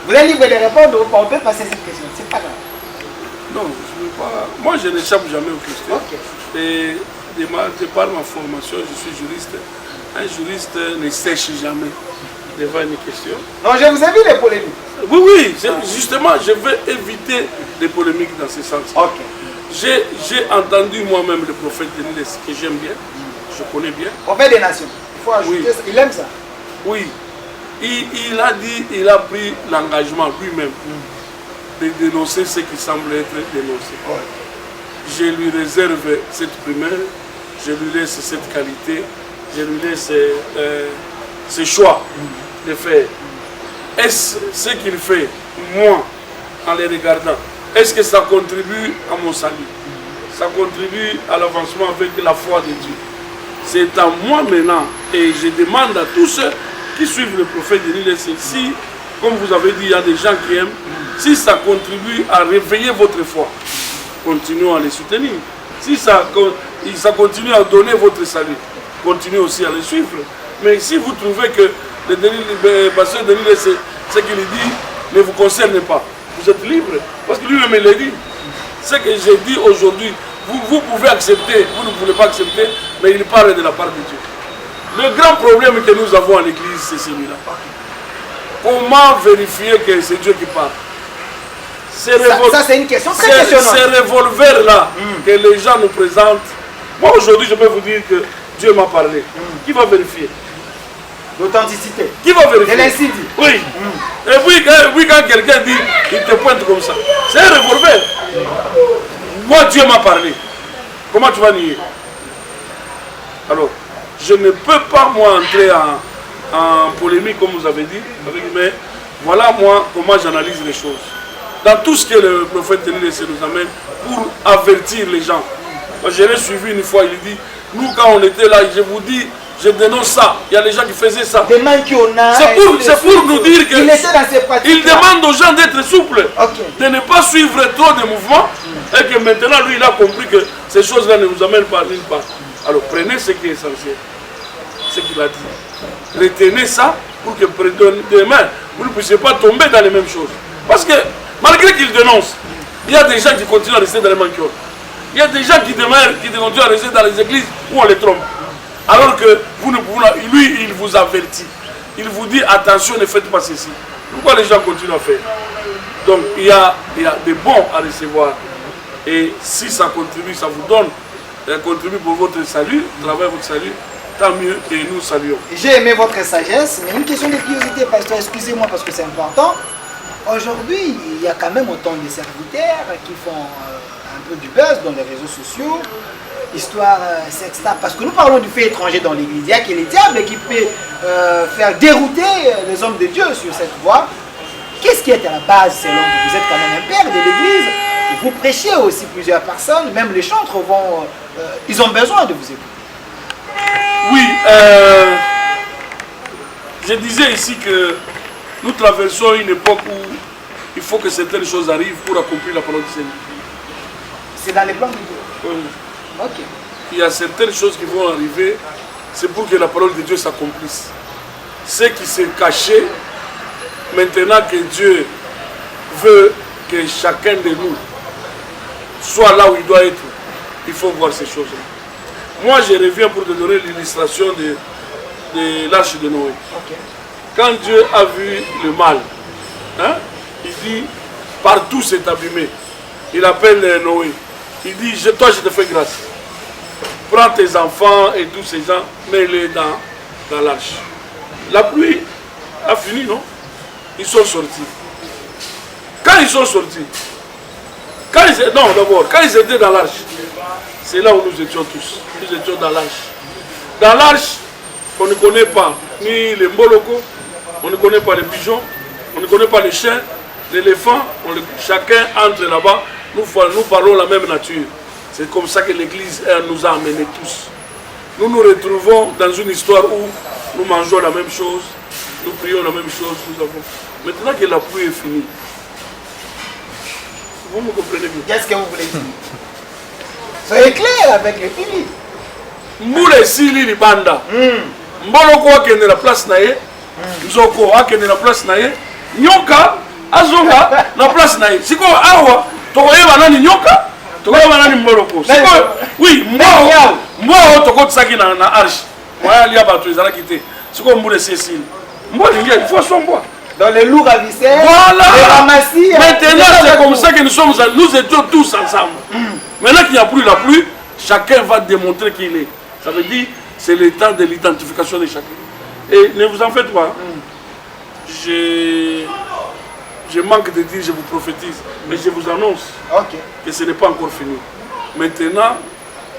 [SPEAKER 1] Vous êtes libre de répondre, on peut passer cette question, c'est pas grave.
[SPEAKER 2] Non, je ne veux pas. Moi, je n'échappe jamais aux questions.
[SPEAKER 1] Okay.
[SPEAKER 2] Et de par ma formation, je suis juriste. Un juriste ne sèche jamais devant une question.
[SPEAKER 1] Non, je vous ai vu les polémiques.
[SPEAKER 2] Oui, justement, je veux éviter les polémiques dans ce sens.
[SPEAKER 1] Okay.
[SPEAKER 2] J'ai entendu moi-même le prophète Denis Lessi, que j'aime bien, je connais bien.
[SPEAKER 1] Prophète des nations, il faut ajouter ça, il aime ça.
[SPEAKER 2] Oui, il a dit, il a pris l'engagement lui-même de dénoncer ce qui semble être dénoncé. Je lui réserve cette primaire, je lui laisse cette qualité, je lui laisse ce choix de faire. Est-ce ce qu'il fait, moi, en les regardant, est-ce que ça contribue à mon salut? Ça contribue à l'avancement avec la foi de Dieu. C'est à moi maintenant, et je demande à tous ceux qui suivent le prophète Denis Lessi, si, comme vous avez dit, il y a des gens qui aiment, si ça contribue à réveiller votre foi, continuez à les soutenir. Si ça continue à donner votre salut, continuez aussi à les suivre. Mais si vous trouvez que le pasteur Denis Lessi, ce qu'il dit ne vous concerne pas, vous êtes libre. Parce que lui-même il l'a dit. Ce que j'ai dit aujourd'hui, vous pouvez accepter, vous ne voulez pas accepter, mais il parle de la part de Dieu. Le grand problème que nous avons à l'église, c'est celui-là. Comment vérifier que c'est Dieu qui parle?
[SPEAKER 1] Ça, c'est une question très questionnante.
[SPEAKER 2] Ces revolvers-là que les gens nous présentent, moi aujourd'hui je peux vous dire que Dieu m'a parlé. Qui va vérifier?
[SPEAKER 1] L'authenticité.
[SPEAKER 2] Qui va vérifier?
[SPEAKER 1] De l'incendie.
[SPEAKER 2] Oui. Et puis quand quelqu'un dit, il te pointe comme ça, c'est un revolver. Moi Dieu m'a parlé. Comment tu vas nier? Alors, je ne peux pas moi entrer en polémique comme vous avez dit, mais voilà moi comment j'analyse les choses. Dans tout ce que le prophète Denis Lessi nous amène pour avertir les gens. Moi, je l'ai suivi une fois, il dit, nous quand on était là, je vous dis, je dénonce ça. Il y a des gens qui faisaient ça. C'est pour nous dire qu'il demande aux gens d'être souples, de ne pas suivre trop de mouvements, et que maintenant lui il a compris que Ces choses-là ne vous amènent pas nulle part. Alors prenez ce qui est essentiel. Ce qu'il a dit. Retenez ça pour que demain, vous ne puissiez pas tomber dans les mêmes choses. Parce que malgré qu'il dénonce, il y a des gens qui continuent à rester dans les manqueurs. Il y a des gens qui demeurent, qui continuent à rester dans les églises où on les trompe. Alors que lui, il vous avertit. Il vous dit attention, ne faites pas ceci. Pourquoi les gens continuent à faire? Donc il y a des bons à recevoir. Et si ça contribue, ça vous donne, ça contribue pour votre salut, travers votre salut, tant mieux, et nous saluons.
[SPEAKER 1] J'ai aimé votre sagesse, mais une question de curiosité, pasteur, excusez-moi parce que c'est important. Aujourd'hui, il y a quand même autant de serviteurs qui font un peu du buzz dans les réseaux sociaux, histoire sexta, parce que nous parlons du fait étranger dans l'église. Il y a que les diables qui peut faire dérouter les hommes de Dieu sur cette voie. Qu'est-ce qui est à la base selon vous? Vous êtes quand même un père de l'église, vous prêchez aussi plusieurs personnes, même les chantres vont, ils ont besoin de vous écouter.
[SPEAKER 2] Oui, je disais ici que nous traversons une époque où il faut que certaines choses arrivent pour accomplir la parole du Seigneur.
[SPEAKER 1] C'est dans les plans de Dieu.
[SPEAKER 2] Oui.
[SPEAKER 1] Ok.
[SPEAKER 2] Il y a certaines choses qui vont arriver, c'est pour que la parole de Dieu s'accomplisse. Ce qui s'est caché, maintenant que Dieu veut que chacun de nous soit là où il doit être, il faut voir ces choses-là. Moi, je reviens pour te donner l'illustration de l'arche de Noé.
[SPEAKER 1] Ok.
[SPEAKER 2] Quand Dieu a vu le mal, hein, il dit, partout c'est abîmé. Il appelle Noé. Il dit, toi je te fais grâce. Prends tes enfants et tous ces gens, mets-les dans l'arche. La pluie a fini, non? Ils sont sortis. Quand ils sont sortis, quand ils étaient dans l'arche, c'est là où nous étions tous. Nous étions dans l'arche. Dans l'arche, on ne connaît pas ni les mboloko, on ne connaît pas les pigeons, on ne connaît pas les chiens, l'éléphant, chacun entre là-bas, nous parlons la même nature. C'est comme ça que l'Église nous a amenés tous. Nous nous retrouvons dans une histoire où nous mangeons la même chose, nous prions la même chose, nous avons. Maintenant que la pluie est finie, vous me comprenez bien.
[SPEAKER 1] Qu'est-ce que vous voulez dire? Soyez clair avec les filles.
[SPEAKER 2] Moule sili libanda. Mboloko akende na place na ye. Nzoko akende na place na ye. Nyoka azonga na place na ye. Siko awa tokoyeba nani nyoka, tokoyeba nani mboloko. Siko oui, moi tokotsaki na arche. Moi ali abato ezala kité. Siko mbule sili. Moi il faut son bois.
[SPEAKER 1] Dans les loups ravisseurs,
[SPEAKER 2] voilà.
[SPEAKER 1] Les ramassis.
[SPEAKER 2] Maintenant c'est comme ça que nous étions tous ensemble. Maintenant qu'il n'y a plus la pluie, chacun va démontrer qui il est. Ça veut dire c'est le temps de l'identification de chacun. Et ne vous en faites pas. Je manque de dire, je vous prophétise, mais je vous annonce que ce n'est pas encore fini. Maintenant,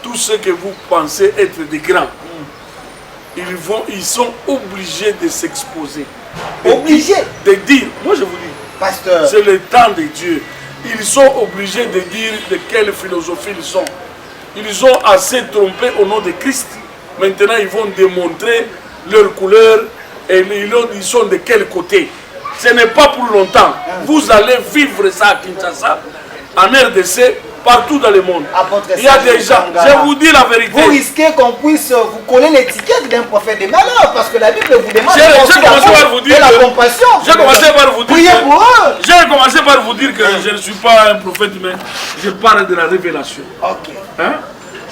[SPEAKER 2] tous ceux que vous pensez être des grands, ils sont obligés de s'exposer.
[SPEAKER 1] Obligés
[SPEAKER 2] de dire, moi je vous dis,
[SPEAKER 1] pasteur,
[SPEAKER 2] c'est le temps de Dieu. Ils sont obligés de dire de quelle philosophie ils sont. Ils ont assez trompé au nom de Christ. Maintenant, ils vont démontrer leur couleur et ils sont de quel côté. Ce n'est pas pour longtemps. Vous allez vivre ça à Kinshasa, en RDC, partout dans le monde. Il y a des gens, je vous dis la vérité.
[SPEAKER 1] Vous risquez qu'on puisse vous coller l'étiquette d'un prophète de malheur, parce que la Bible vous demande
[SPEAKER 2] la
[SPEAKER 1] compassion.
[SPEAKER 2] J'ai commencé par vous dire.
[SPEAKER 1] Priez pour eux.
[SPEAKER 2] J'ai commencé par vous dire que je ne suis pas un prophète, mais je parle de la révélation.
[SPEAKER 1] Ok.
[SPEAKER 2] Hein?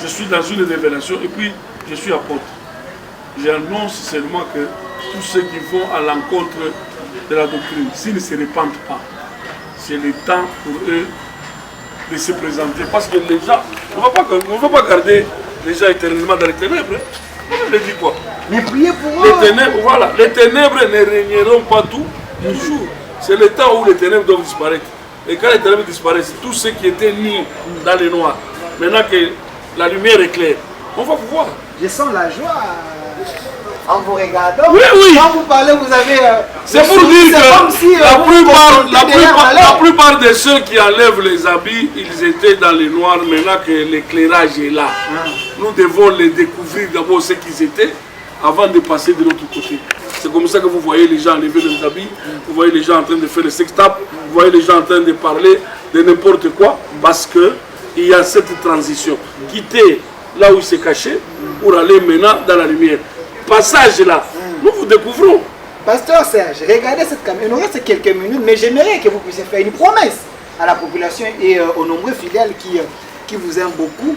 [SPEAKER 2] Je suis dans une révélation et puis je suis apôtre. J'annonce seulement que tous ceux qui vont à l'encontre de la doctrine, s'ils ne se répandent pas, c'est le temps pour eux de se présenter. Parce que les gens, on ne va pas garder les gens éternellement dans les ténèbres. On le dit quoi?
[SPEAKER 1] Mais priez pour eux.
[SPEAKER 2] Les ténèbres, voilà. Les ténèbres ne régneront pas tout toujours. C'est le temps où les ténèbres doivent disparaître. Et quand les ténèbres disparaissent, tous ceux qui étaient mis dans le noir, maintenant que la lumière est claire, on va pouvoir.
[SPEAKER 1] Je sens la joie en vous regardant.
[SPEAKER 2] Oui, oui.
[SPEAKER 1] Quand vous parlez, vous avez...
[SPEAKER 2] c'est pour dire que
[SPEAKER 1] comme si,
[SPEAKER 2] la plupart de ceux qui enlèvent les habits, ils étaient dans le noir. Maintenant que l'éclairage est là, nous devons les découvrir d'abord ce qu'ils étaient avant de passer de l'autre côté. C'est comme ça que vous voyez les gens enlever les habits, vous voyez les gens en train de faire le sextape, vous voyez les gens en train de parler de n'importe quoi, parce que il y a cette transition. Quitter là où il s'est caché pour aller maintenant dans la lumière. Passage là, nous vous découvrons.
[SPEAKER 1] Pasteur Serge, regardez cette caméra. Il nous reste quelques minutes, mais j'aimerais que vous puissiez faire une promesse à la population et aux nombreux fidèles qui vous aiment beaucoup.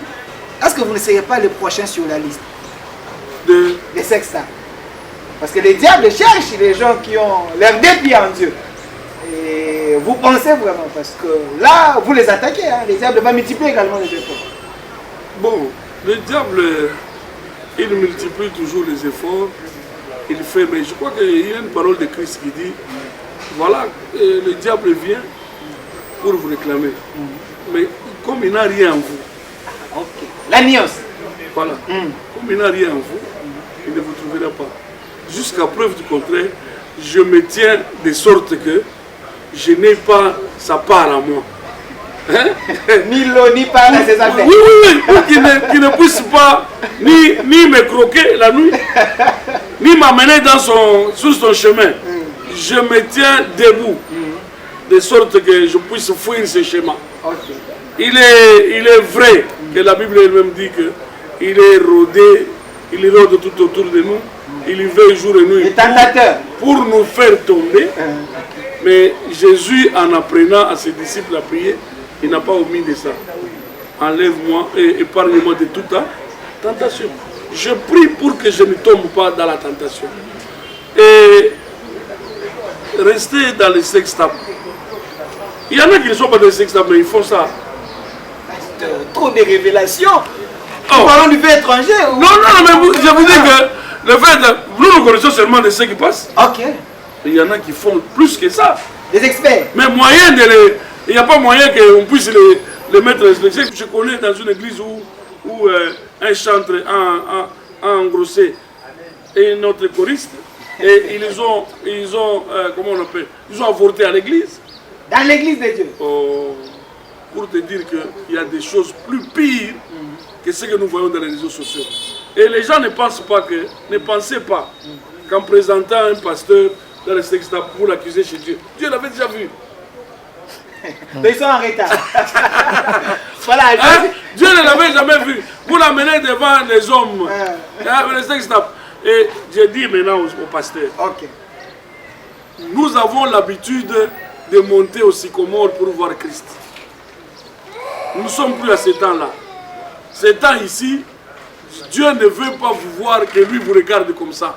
[SPEAKER 1] Est-ce que vous ne serez pas le prochain sur la liste des sextants? Parce que les diables cherchent les gens qui ont leur dépit en Dieu. Et vous pensez vraiment, parce que là, vous les attaquez, hein, les diables vont multiplier également les efforts.
[SPEAKER 2] Bon, le diable, il multiplie toujours les efforts, il fait, mais je crois qu'il y a une parole de Christ qui dit, voilà, le diable vient pour vous réclamer. Mais comme il n'a rien en vous,
[SPEAKER 1] Okay. La nuance.
[SPEAKER 2] voilà, comme il n'a rien en vous, il ne vous trouvera pas. Jusqu'à preuve du contraire, je me tiens de sorte que je n'ai pas sa part à moi. Hein?
[SPEAKER 1] Ni l'eau, ni pas dans ses affaires.
[SPEAKER 2] Oui, oui, oui, pour qu'il ne puisse pas ni me croquer la nuit, ni m'amener sur son chemin. Je me tiens debout, de sorte que je puisse fuir ce chemin.
[SPEAKER 1] Okay.
[SPEAKER 2] Il est vrai que la Bible elle-même dit qu'il est rodé, il rôde tout autour de nous, il veut jour et nuit pour nous faire tomber. Mais Jésus, en apprenant à ses disciples à prier, il n'a pas omis de ça. Enlève-moi et épargne-moi de toute tentation. Je prie pour que je ne tombe pas dans la tentation. Et rester dans les sextapes. Il y en a qui ne sont pas dans les sextapes, mais ils font ça.
[SPEAKER 1] Trop de révélations.
[SPEAKER 2] Oh.
[SPEAKER 1] Nous parlons du fait étranger. Ou...
[SPEAKER 2] Non, mais je vous dis que le fait, nous connaissons seulement de ce qui passe.
[SPEAKER 1] Ok.
[SPEAKER 2] Il y en a qui font plus que ça.
[SPEAKER 1] Des experts.
[SPEAKER 2] Mais moyen de les... Il n'y a pas moyen qu'on puisse les mettre en réflexion. Je connais dans une église où un chantre a engrossé et notre choriste. Et ils ont comment on appelle, ils ont avorté à l'église.
[SPEAKER 1] Dans l'église de Dieu.
[SPEAKER 2] Oh, pour te dire qu'il y a des choses plus pires que ce que nous voyons dans les réseaux sociaux. Et les gens ne pensaient pas qu'en présentant un pasteur dans le sextape pour l'accuser chez Dieu, Dieu l'avait déjà vu.
[SPEAKER 1] Mais ils sont en retard. Voilà.
[SPEAKER 2] Hein? Dieu ne l'avait jamais vu. Vous l'amenez devant les hommes, le sextape. Et j'ai dit maintenant au pasteur,
[SPEAKER 1] ok.
[SPEAKER 2] Nous avons l'habitude de monter au sycomore pour voir Christ. Nous ne sommes plus à ce temps-là. Ce temps ici, Dieu ne veut pas vous voir que lui vous regarde comme ça.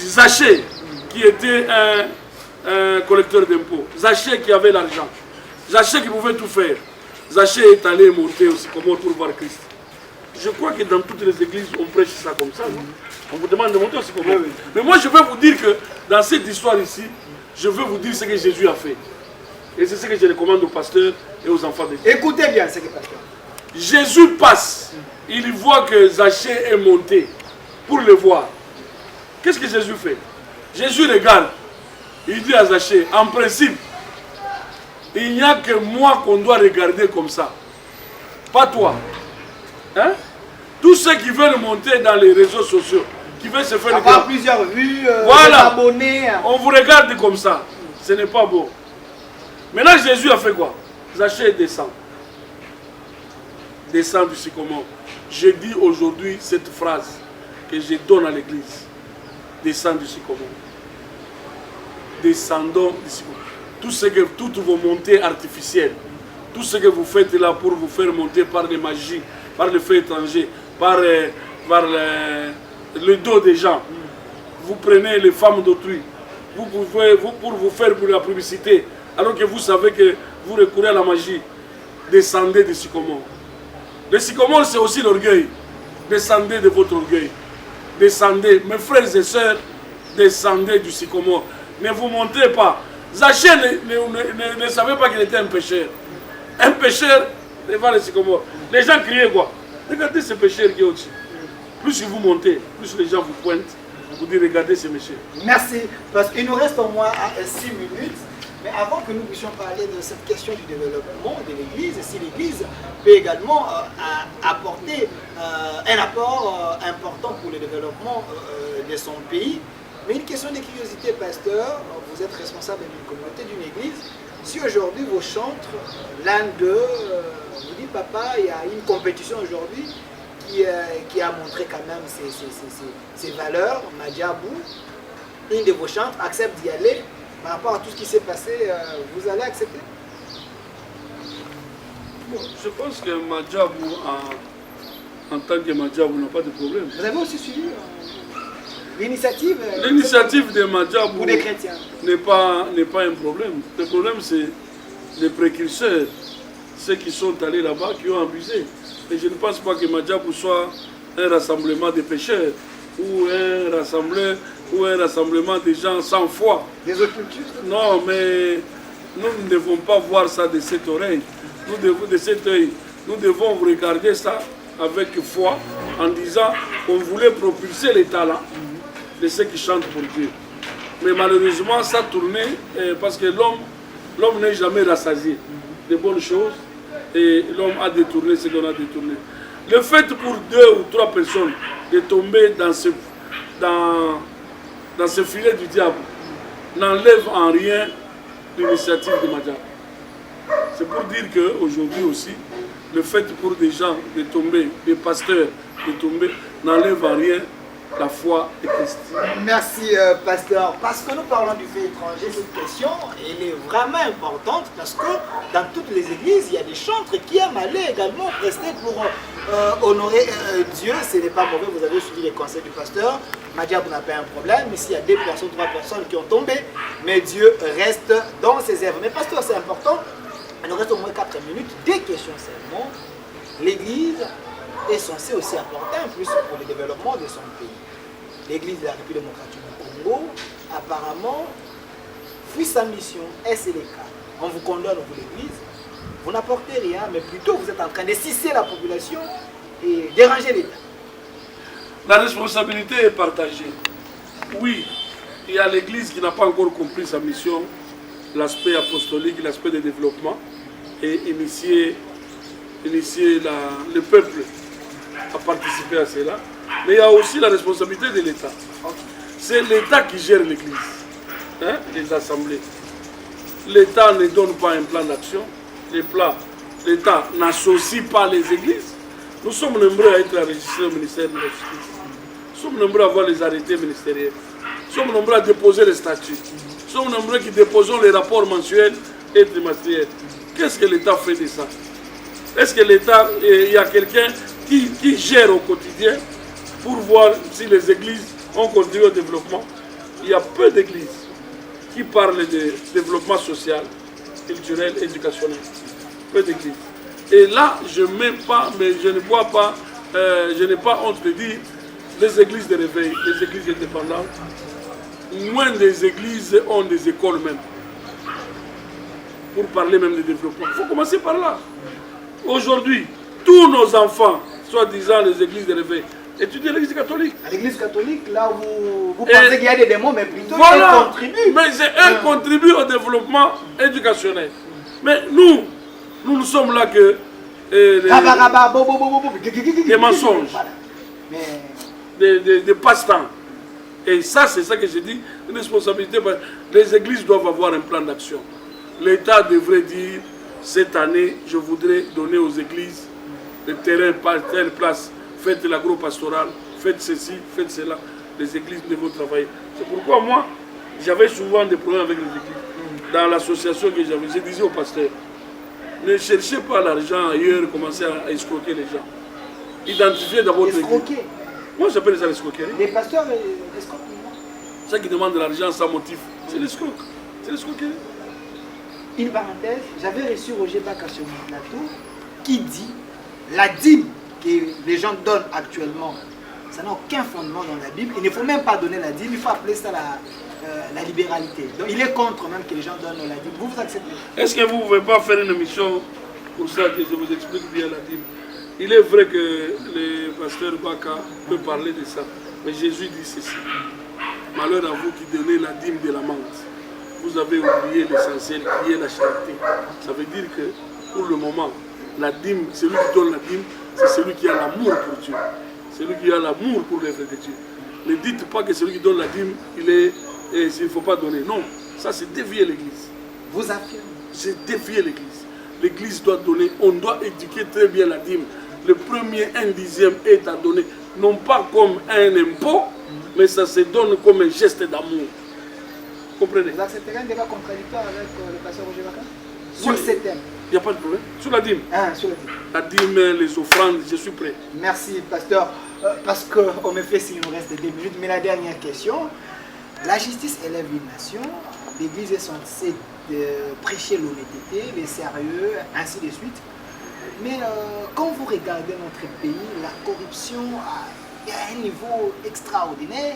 [SPEAKER 2] Zachée, qui était un collecteur d'impôts, Zachée qui avait l'argent, Zachée qui pouvait tout faire, Zachée est allé monter au sycomore pour voir Christ. Je crois que dans toutes les églises, on prêche ça comme ça. Non? On vous demande de monter au sycomore. Oui. Mais moi, je vais vous dire que dans cette histoire ici, je veux vous dire ce que Jésus a fait. Et c'est ce que je recommande aux pasteurs et aux enfants de Dieu.
[SPEAKER 1] Écoutez bien ce que pasteur.
[SPEAKER 2] Jésus passe, il voit que Zachée est monté pour le voir. Qu'est-ce que Jésus fait? Jésus regarde, il dit à Zachée, en principe, il n'y a que moi qu'on doit regarder comme ça, pas toi. Hein? Tous ceux qui veulent monter dans les réseaux sociaux, qui veulent se faire
[SPEAKER 1] avoir plusieurs vues,
[SPEAKER 2] voilà.
[SPEAKER 1] Des abonnés.
[SPEAKER 2] On vous regarde comme ça, ce n'est pas beau. Maintenant Jésus a fait quoi? Zachée descend. Descend du sycomore. Je dis aujourd'hui cette phrase que je donne à l'église. Descend du sycomore. Descendons du sycomore. Toutes vos montées artificielles, tout ce que vous faites là pour vous faire monter par les magies, par le fait étranger, par le dos des gens. Vous prenez les femmes d'autrui, pour vous faire pour la publicité, alors que vous savez que vous recourez à la magie. Descendez du sycomore. Le sycomore, c'est aussi l'orgueil. Descendez de votre orgueil. Descendez, mes frères et sœurs, descendez du sycomore. Ne vous montrez pas. Zachée ne savait pas qu'il était un pécheur. Un pécheur devant le sycomore. Les gens criaient quoi? Regardez ce pécheur qui est au-dessus. Plus vous montez, plus les gens vous pointent. Vous dites regardez ce monsieur.
[SPEAKER 1] Merci. Parce qu'il nous reste au moins 6 minutes. Mais avant que nous puissions parler de cette question du développement de l'Église, si l'Église peut également apporter un apport important pour le développement de son pays, Mais une question de curiosité, pasteur, vous êtes responsable d'une communauté, d'une église. Si aujourd'hui vos chantres, l'un d'eux vous dit, papa, il y a une compétition aujourd'hui qui a montré quand même ses valeurs, Madjabou, une de vos chantres accepte d'y aller, par rapport à tout ce qui s'est passé, vous allez accepter?
[SPEAKER 2] Bon, je pense que Madjabou, en tant que Madjabou, n'a pas de problème.
[SPEAKER 1] Vous avez aussi suivi l'initiative?
[SPEAKER 2] L'initiative de Madjabou
[SPEAKER 1] pour les chrétiens
[SPEAKER 2] n'est pas un problème. Le problème, c'est les précurseurs, ceux qui sont allés là-bas, qui ont abusé. Et je ne pense pas que Madjabou soit un rassemblement de pécheurs ou un rassemblement de gens sans foi.
[SPEAKER 1] Des occultistes?
[SPEAKER 2] Non, mais nous ne devons pas voir ça de cette oreille, de cet œil. Nous devons regarder ça avec foi en disant qu'on voulait propulser les talents de ceux qui chantent pour Dieu. Mais malheureusement, ça tournait parce que l'homme n'est jamais rassasié de bonnes choses et l'homme a détourné ce qu'on a détourné. Le fait pour 2 ou 3 personnes de tomber dans ce filet du diable n'enlève en rien l'initiative de Madjabou. C'est pour dire qu'aujourd'hui aussi, le fait pour des gens de tomber, des pasteurs de tomber, n'enlève en rien la foi de Christ.
[SPEAKER 1] Merci, pasteur. Parce que nous parlons du fait étranger, cette question, elle est vraiment importante parce que dans toutes les églises, il y a des chantres qui aiment aller également prester pour honorer Dieu. Ce n'est pas mauvais, vous avez suivi les conseils du pasteur. Madjabou n'a pas un problème, mais s'il y a 2 personnes, 3 personnes qui ont tombé, mais Dieu reste dans ses œuvres. Mais pasteur, c'est important. Il nous reste au moins 4 minutes, 2 questions seulement. L'Église est censée aussi apporter un plus pour le développement de son pays. L'Église de la République démocratique du Congo, apparemment, fuit sa mission, et c'est le cas. On vous condamne, vous l'Église, vous n'apportez rien, mais plutôt vous êtes en train de scisser la population et déranger l'État.
[SPEAKER 2] La responsabilité est partagée. Oui, il y a l'Église qui n'a pas encore compris sa mission, l'aspect apostolique, l'aspect de développement, et initier le peuple à participer à cela. Mais il y a aussi la responsabilité de l'État. C'est l'État qui gère l'Église, les assemblées. L'État ne donne pas un plan d'action. L'État n'associe pas les églises. Nous sommes nombreux à être enregistrés au ministère de la Justice. Nous sommes nombreux à avoir les arrêtés ministériels. Nous sommes nombreux à déposer les statuts. Nous sommes nombreux qui déposons les rapports mensuels et trimestriels. Qu'est-ce que l'État fait de ça? Est-ce que l'État, il y a quelqu'un qui gère au quotidien pour voir si les églises ont contribué au développement? Il y a peu d'églises qui parlent de développement social, culturel, éducationnel. Peu d'églises. Et là, je n'ai pas honte de dire les églises de réveil, les églises indépendantes, moins des églises ont des écoles même. Pour parler même de développement. Il faut commencer par là. Aujourd'hui, tous nos enfants, soi-disant les églises de réveil, étudient l'église catholique.
[SPEAKER 1] À l'église catholique, là vous pensez qu'il y a des démons, mais plutôt
[SPEAKER 2] voilà,
[SPEAKER 1] ils contribuent.
[SPEAKER 2] Mais elles contribuent au développement éducationnel. Mais nous sommes là que des mensonges, des passe-temps. Et ça, c'est ça que j'ai dit, une responsabilité. Les églises doivent avoir un plan d'action. L'État devrait dire, cette année, je voudrais donner aux églises le terrain par telle place, faites l'agro-pastoral, faites ceci, faites cela. Les églises devront travailler. C'est pourquoi moi, j'avais souvent des problèmes avec les églises. Dans l'association que j'avais, je disais aux pasteurs, ne cherchez pas l'argent ailleurs, commencez à escroquer les gens. Identifiez d'abord les églises. Moi, j'appelle ça l'escroquerie.
[SPEAKER 1] Les pasteurs escroquent.
[SPEAKER 2] Ceux qui demandent de l'argent sans motif, c'est l'escroc. C'est l'escroquerie.
[SPEAKER 1] Une parenthèse, j'avais reçu Roger Baka sur mon plateau qui dit la dîme que les gens donnent actuellement, ça n'a aucun fondement dans la Bible. Il ne faut même pas donner la dîme, il faut appeler ça la libéralité. Donc il est contre même que les gens donnent la dîme. Vous acceptez?
[SPEAKER 2] Est-ce que vous ne pouvez pas faire une émission pour ça que je vous explique bien la dîme? Il est vrai que le pasteur Baka peut parler de ça, mais Jésus dit ceci. Malheur à vous qui donnez la dîme de la menthe. Vous avez oublié l'essentiel qui est la charité. Ça veut dire que pour le moment, la dîme, celui qui donne la dîme, c'est celui qui a l'amour pour Dieu. Celui qui a l'amour pour l'œuvre de Dieu. Ne dites pas que celui qui donne la dîme, il ne faut pas donner. Non, ça c'est dévier l'église.
[SPEAKER 1] Vous affirmez.
[SPEAKER 2] C'est dévier l'église. L'église doit donner, on doit éduquer très bien la dîme. Le premier, 1/10 est à donner, non pas comme un impôt, mais ça se donne comme un geste d'amour. Comprenez?
[SPEAKER 1] Vous accepterez un débat contradictoire avec le pasteur Roger Macan sur ces thèmes?
[SPEAKER 2] Il n'y a pas de problème. Sur la dîme.
[SPEAKER 1] Sur la dîme.
[SPEAKER 2] La dîme, les offrandes, je suis prêt.
[SPEAKER 1] Merci, pasteur. Parce qu'on me fait s'il nous reste 2 minutes. Mais la dernière question. La justice élève une nation. L'Église est censée prêcher l'honnêteté, le sérieux, ainsi de suite. Mais quand vous regardez notre pays, la corruption est à un niveau extraordinaire.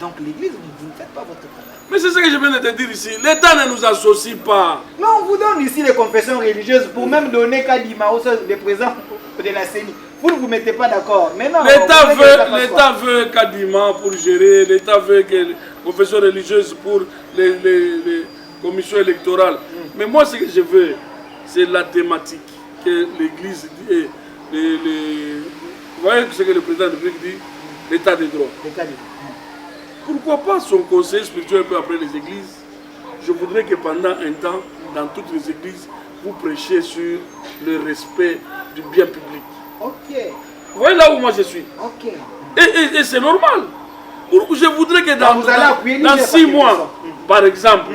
[SPEAKER 1] Donc l'Église, vous ne faites pas votre travail.
[SPEAKER 2] Mais c'est ce que je viens de te dire ici. L'État ne nous associe pas.
[SPEAKER 1] Non, on vous donne ici les confessions religieuses pour même donner Kadima au le président de la CENI. Vous ne vous mettez pas d'accord.
[SPEAKER 2] L'État veut Kadima pour gérer. L'État veut que les confessions religieuses pour les commissions électorales. Mais moi, ce que je veux, c'est la thématique que l'Église dit. Vous voyez ce que le président de la République dit? L'État des droits. Pourquoi pas son conseil spirituel peut appeler les églises? Je voudrais que pendant un temps, dans toutes les églises, vous prêchiez sur le respect du bien public.
[SPEAKER 1] Ok.
[SPEAKER 2] Vous voyez là où moi je suis?
[SPEAKER 1] Ok.
[SPEAKER 2] Et c'est normal. Je voudrais que dans 6 mois, par exemple,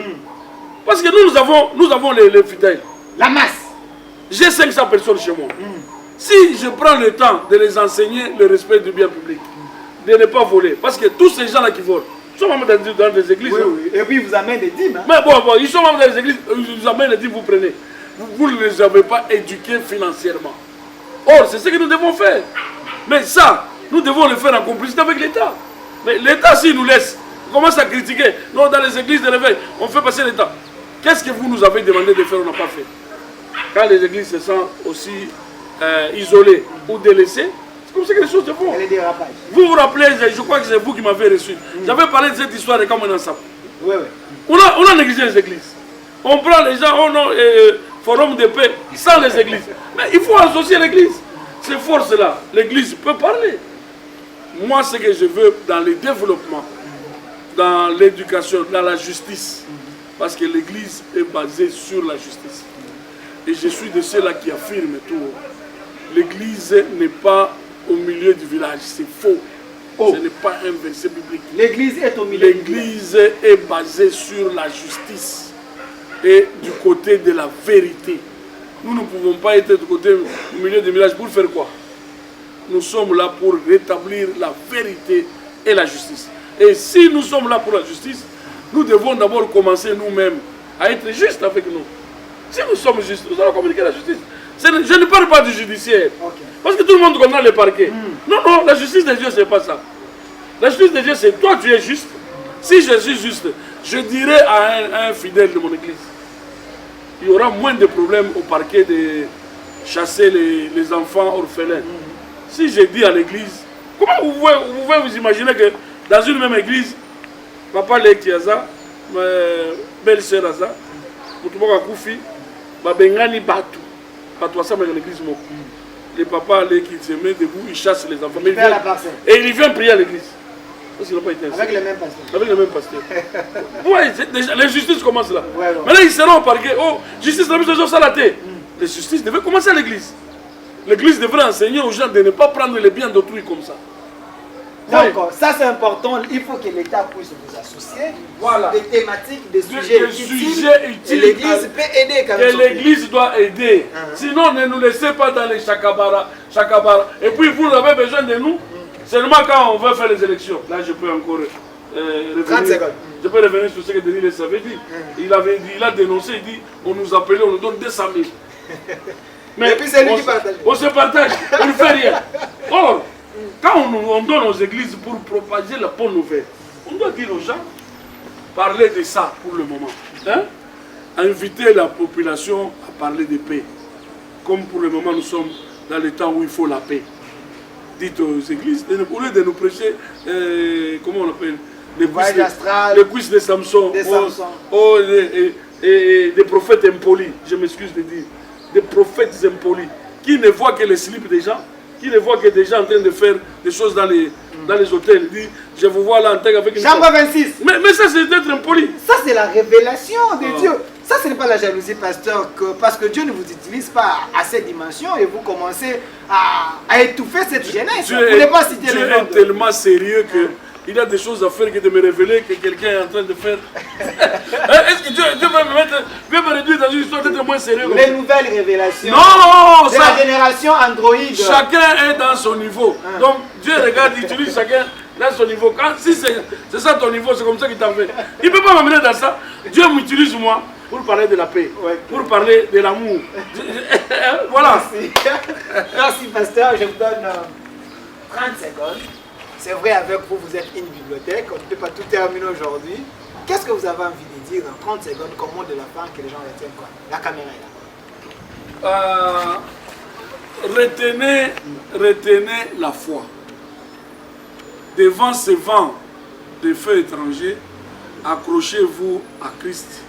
[SPEAKER 2] parce que nous avons les fidèles.
[SPEAKER 1] La masse.
[SPEAKER 2] J'ai 500 personnes chez moi. Si je prends le temps de les enseigner le respect du bien public, de ne pas voler. Parce que tous ces gens-là qui volent, ils sont membres dans des églises.
[SPEAKER 1] Oui, oui. Et puis ils vous amènent des dîmes. Hein.
[SPEAKER 2] Mais bon, ils sont membres dans des églises, ils vous amènent des dîmes, vous prenez. Vous ne les avez pas éduqués financièrement. Or, c'est ce que nous devons faire. Mais ça, nous devons le faire en complicité avec l'État. Mais l'État, s'il nous laisse, on commence à critiquer. Non, dans les églises de réveil, on fait passer l'État. Qu'est-ce que vous nous avez demandé de faire, on n'a pas fait? Quand les églises se sentent aussi isolées ou délaissées, c'est comme ça que les choses se font. Vous vous rappelez, je crois que c'est vous qui m'avez reçu. J'avais parlé de cette histoire de Kamon Ansap.
[SPEAKER 1] Oui, oui.
[SPEAKER 2] On a négligé les églises. On prend les gens, on a forum de paix sans les églises. Mais il faut associer l'église. Ces forces-là, l'église peut parler. Moi, ce que je veux dans le développement, dans l'éducation, dans la justice, parce que l'église est basée sur la justice. Et je suis de ceux-là qui affirment tout. L'église n'est pas au milieu du village, c'est faux. Ce n'est pas un verset biblique.
[SPEAKER 1] L'église est au milieu du village.
[SPEAKER 2] L'église est basée sur la justice et du côté de la vérité. Nous ne pouvons pas être du côté au milieu du village pour faire quoi? Nous sommes là pour rétablir la vérité et la justice. Et si nous sommes là pour la justice, nous devons d'abord commencer nous-mêmes à être justes avec nous. Si nous sommes justes, nous allons communiquer la justice. Je ne parle pas du judiciaire. Okay. Parce que tout le monde connaît le parquet. Non, non, la justice de Dieu, ce n'est pas ça. La justice de Dieu, c'est toi, tu es juste. Si je suis juste, je dirai à un fidèle de mon église, il y aura moins de problèmes au parquet de chasser les enfants orphelins. Si je dis à l'église, comment vous pouvez vous imaginer que dans une même église, papa Lekiaza, ma belle-sœur Aza, Moutoumaka Koufi, Bengani Batu, Patoisa dans l'église Moko. Les papas qui se mettent debout, ils chassent les enfants. Et ils viennent prier à l'église.
[SPEAKER 1] Avec les mêmes pasteurs.
[SPEAKER 2] Avec les mêmes pasteurs. Ouais, les justices commencent là. Ouais, ouais. Maintenant, ils seront au parquet. Oh, justice, la mise de salaté. La justice devait commencer à l'église. L'église devrait enseigner aux gens de ne pas prendre les biens d'autrui comme ça.
[SPEAKER 1] D'accord, ça c'est important. Il faut que l'État puisse vous associer. Voilà. Des thématiques, des sujets utiles. Et l'église peut aider quand même.
[SPEAKER 2] Et l'église doit aider. Sinon, ne nous laissez pas dans les chakabara. Et puis, vous avez besoin de nous. Seulement quand on veut faire les élections, là je peux encore revenir. Je peux revenir sur ce que Denis Les avait dit. Il a dénoncé, il dit on nous appelait, on nous donne 200 000. Mais
[SPEAKER 1] et puis c'est lui qui partage.
[SPEAKER 2] On se partage, on ne fait rien. Or, quand on donne aux églises pour propager la bonne nouvelle, on doit dire aux gens, parler de ça pour le moment. Hein? Inviter la population à parler de paix. Comme pour le moment nous sommes dans le temps où il faut la paix. Dites aux églises, au lieu de nous prêcher, comment on appelle, les cuisses de Samson, des prophètes impolis, je m'excuse de dire, des prophètes impolis, qui ne voient que les slips des gens, qui les voit que des gens en train de faire des choses dans les hôtels. Il dit, je vous vois là en tête avec une
[SPEAKER 3] Chambre 26.
[SPEAKER 2] Mais ça, c'est d'être impoli.
[SPEAKER 3] Ça, c'est la révélation de Dieu. Ça, ce n'est pas la jalousie, pasteur, parce que Dieu ne vous utilise pas à cette dimension et vous commencez à étouffer cette jeunesse. Vous ne voulez pas citer
[SPEAKER 2] Dieu
[SPEAKER 3] le nom
[SPEAKER 2] est tellement sérieux que il a des choses à faire que de me révéler que quelqu'un est en train de faire. Est-ce que Dieu veut me réduire dans une histoire d'être moins sérieux?
[SPEAKER 3] Les nouvelles révélations.
[SPEAKER 2] Non,
[SPEAKER 3] de la génération Android.
[SPEAKER 2] Chacun est dans son niveau. Donc Dieu regarde, il utilise chacun dans son niveau. Si c'est ça ton niveau, c'est comme ça qu'il t'en fait. Il ne peut pas m'amener dans ça. Dieu m'utilise moi pour parler de la paix, pour parler de l'amour. Voilà.
[SPEAKER 3] Merci. Merci, pasteur. Je vous donne 30 secondes. C'est vrai, avec vous, vous êtes une bibliothèque. On ne peut pas tout terminer aujourd'hui. Qu'est-ce que vous avez envie de dire dans 30 secondes comme mot de la fin que les gens retiennent quoi? La caméra est là.
[SPEAKER 2] Retenez la foi. Devant ce vent de feux étrangers, accrochez-vous à Christ.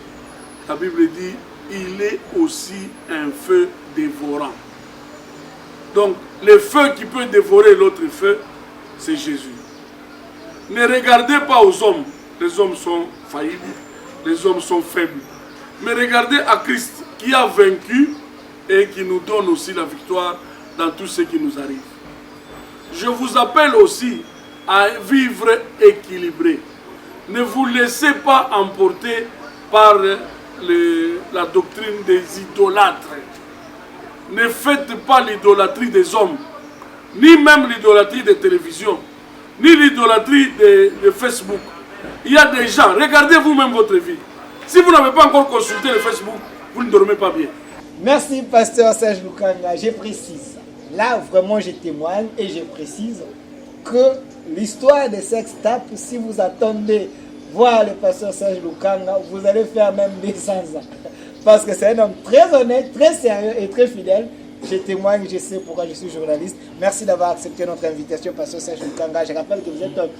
[SPEAKER 2] La Bible dit, il est aussi un feu dévorant. Donc, le feu qui peut dévorer l'autre feu, c'est Jésus. Ne regardez pas aux hommes. Les hommes sont faillibles, les hommes sont faibles. Mais regardez à Christ qui a vaincu et qui nous donne aussi la victoire dans tout ce qui nous arrive. Je vous appelle aussi à vivre équilibré. Ne vous laissez pas emporter par la doctrine des idolâtres. Ne faites pas l'idolâtrie des hommes, ni même l'idolâtrie des télévisions, ni l'idolâtrie de Facebook. Il y a des gens, regardez vous-même votre vie. Si vous n'avez pas encore consulté le Facebook, vous ne dormez pas bien.
[SPEAKER 3] Merci, pasteur Serge Lukanga. Je précise, là vraiment je témoigne et je précise que l'histoire des sextapes, si vous attendez voir le pasteur Serge Lukanga, vous allez faire même des 100 ans. Parce que c'est un homme très honnête, très sérieux et très fidèle. Je témoigne, je sais pourquoi je suis journaliste. Merci d'avoir accepté notre invitation, pasteur Serge Lukanga. Je rappelle que vous êtes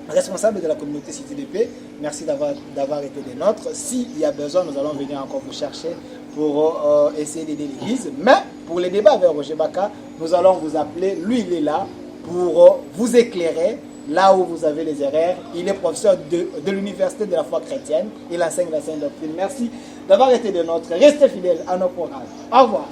[SPEAKER 3] responsable de la communauté Cité de Paix. Merci d'avoir été des nôtres. S'il y a besoin, nous allons venir encore vous chercher pour essayer d'aider l'église. Mais pour les débats avec Roger Baka, nous allons vous appeler. Lui, il est là pour vous éclairer là où vous avez les erreurs. Il est professeur de l'université de la foi chrétienne. Il enseigne la sainte doctrine. Merci d'avoir été des nôtres. Restez fidèles à nos programmes. Au revoir.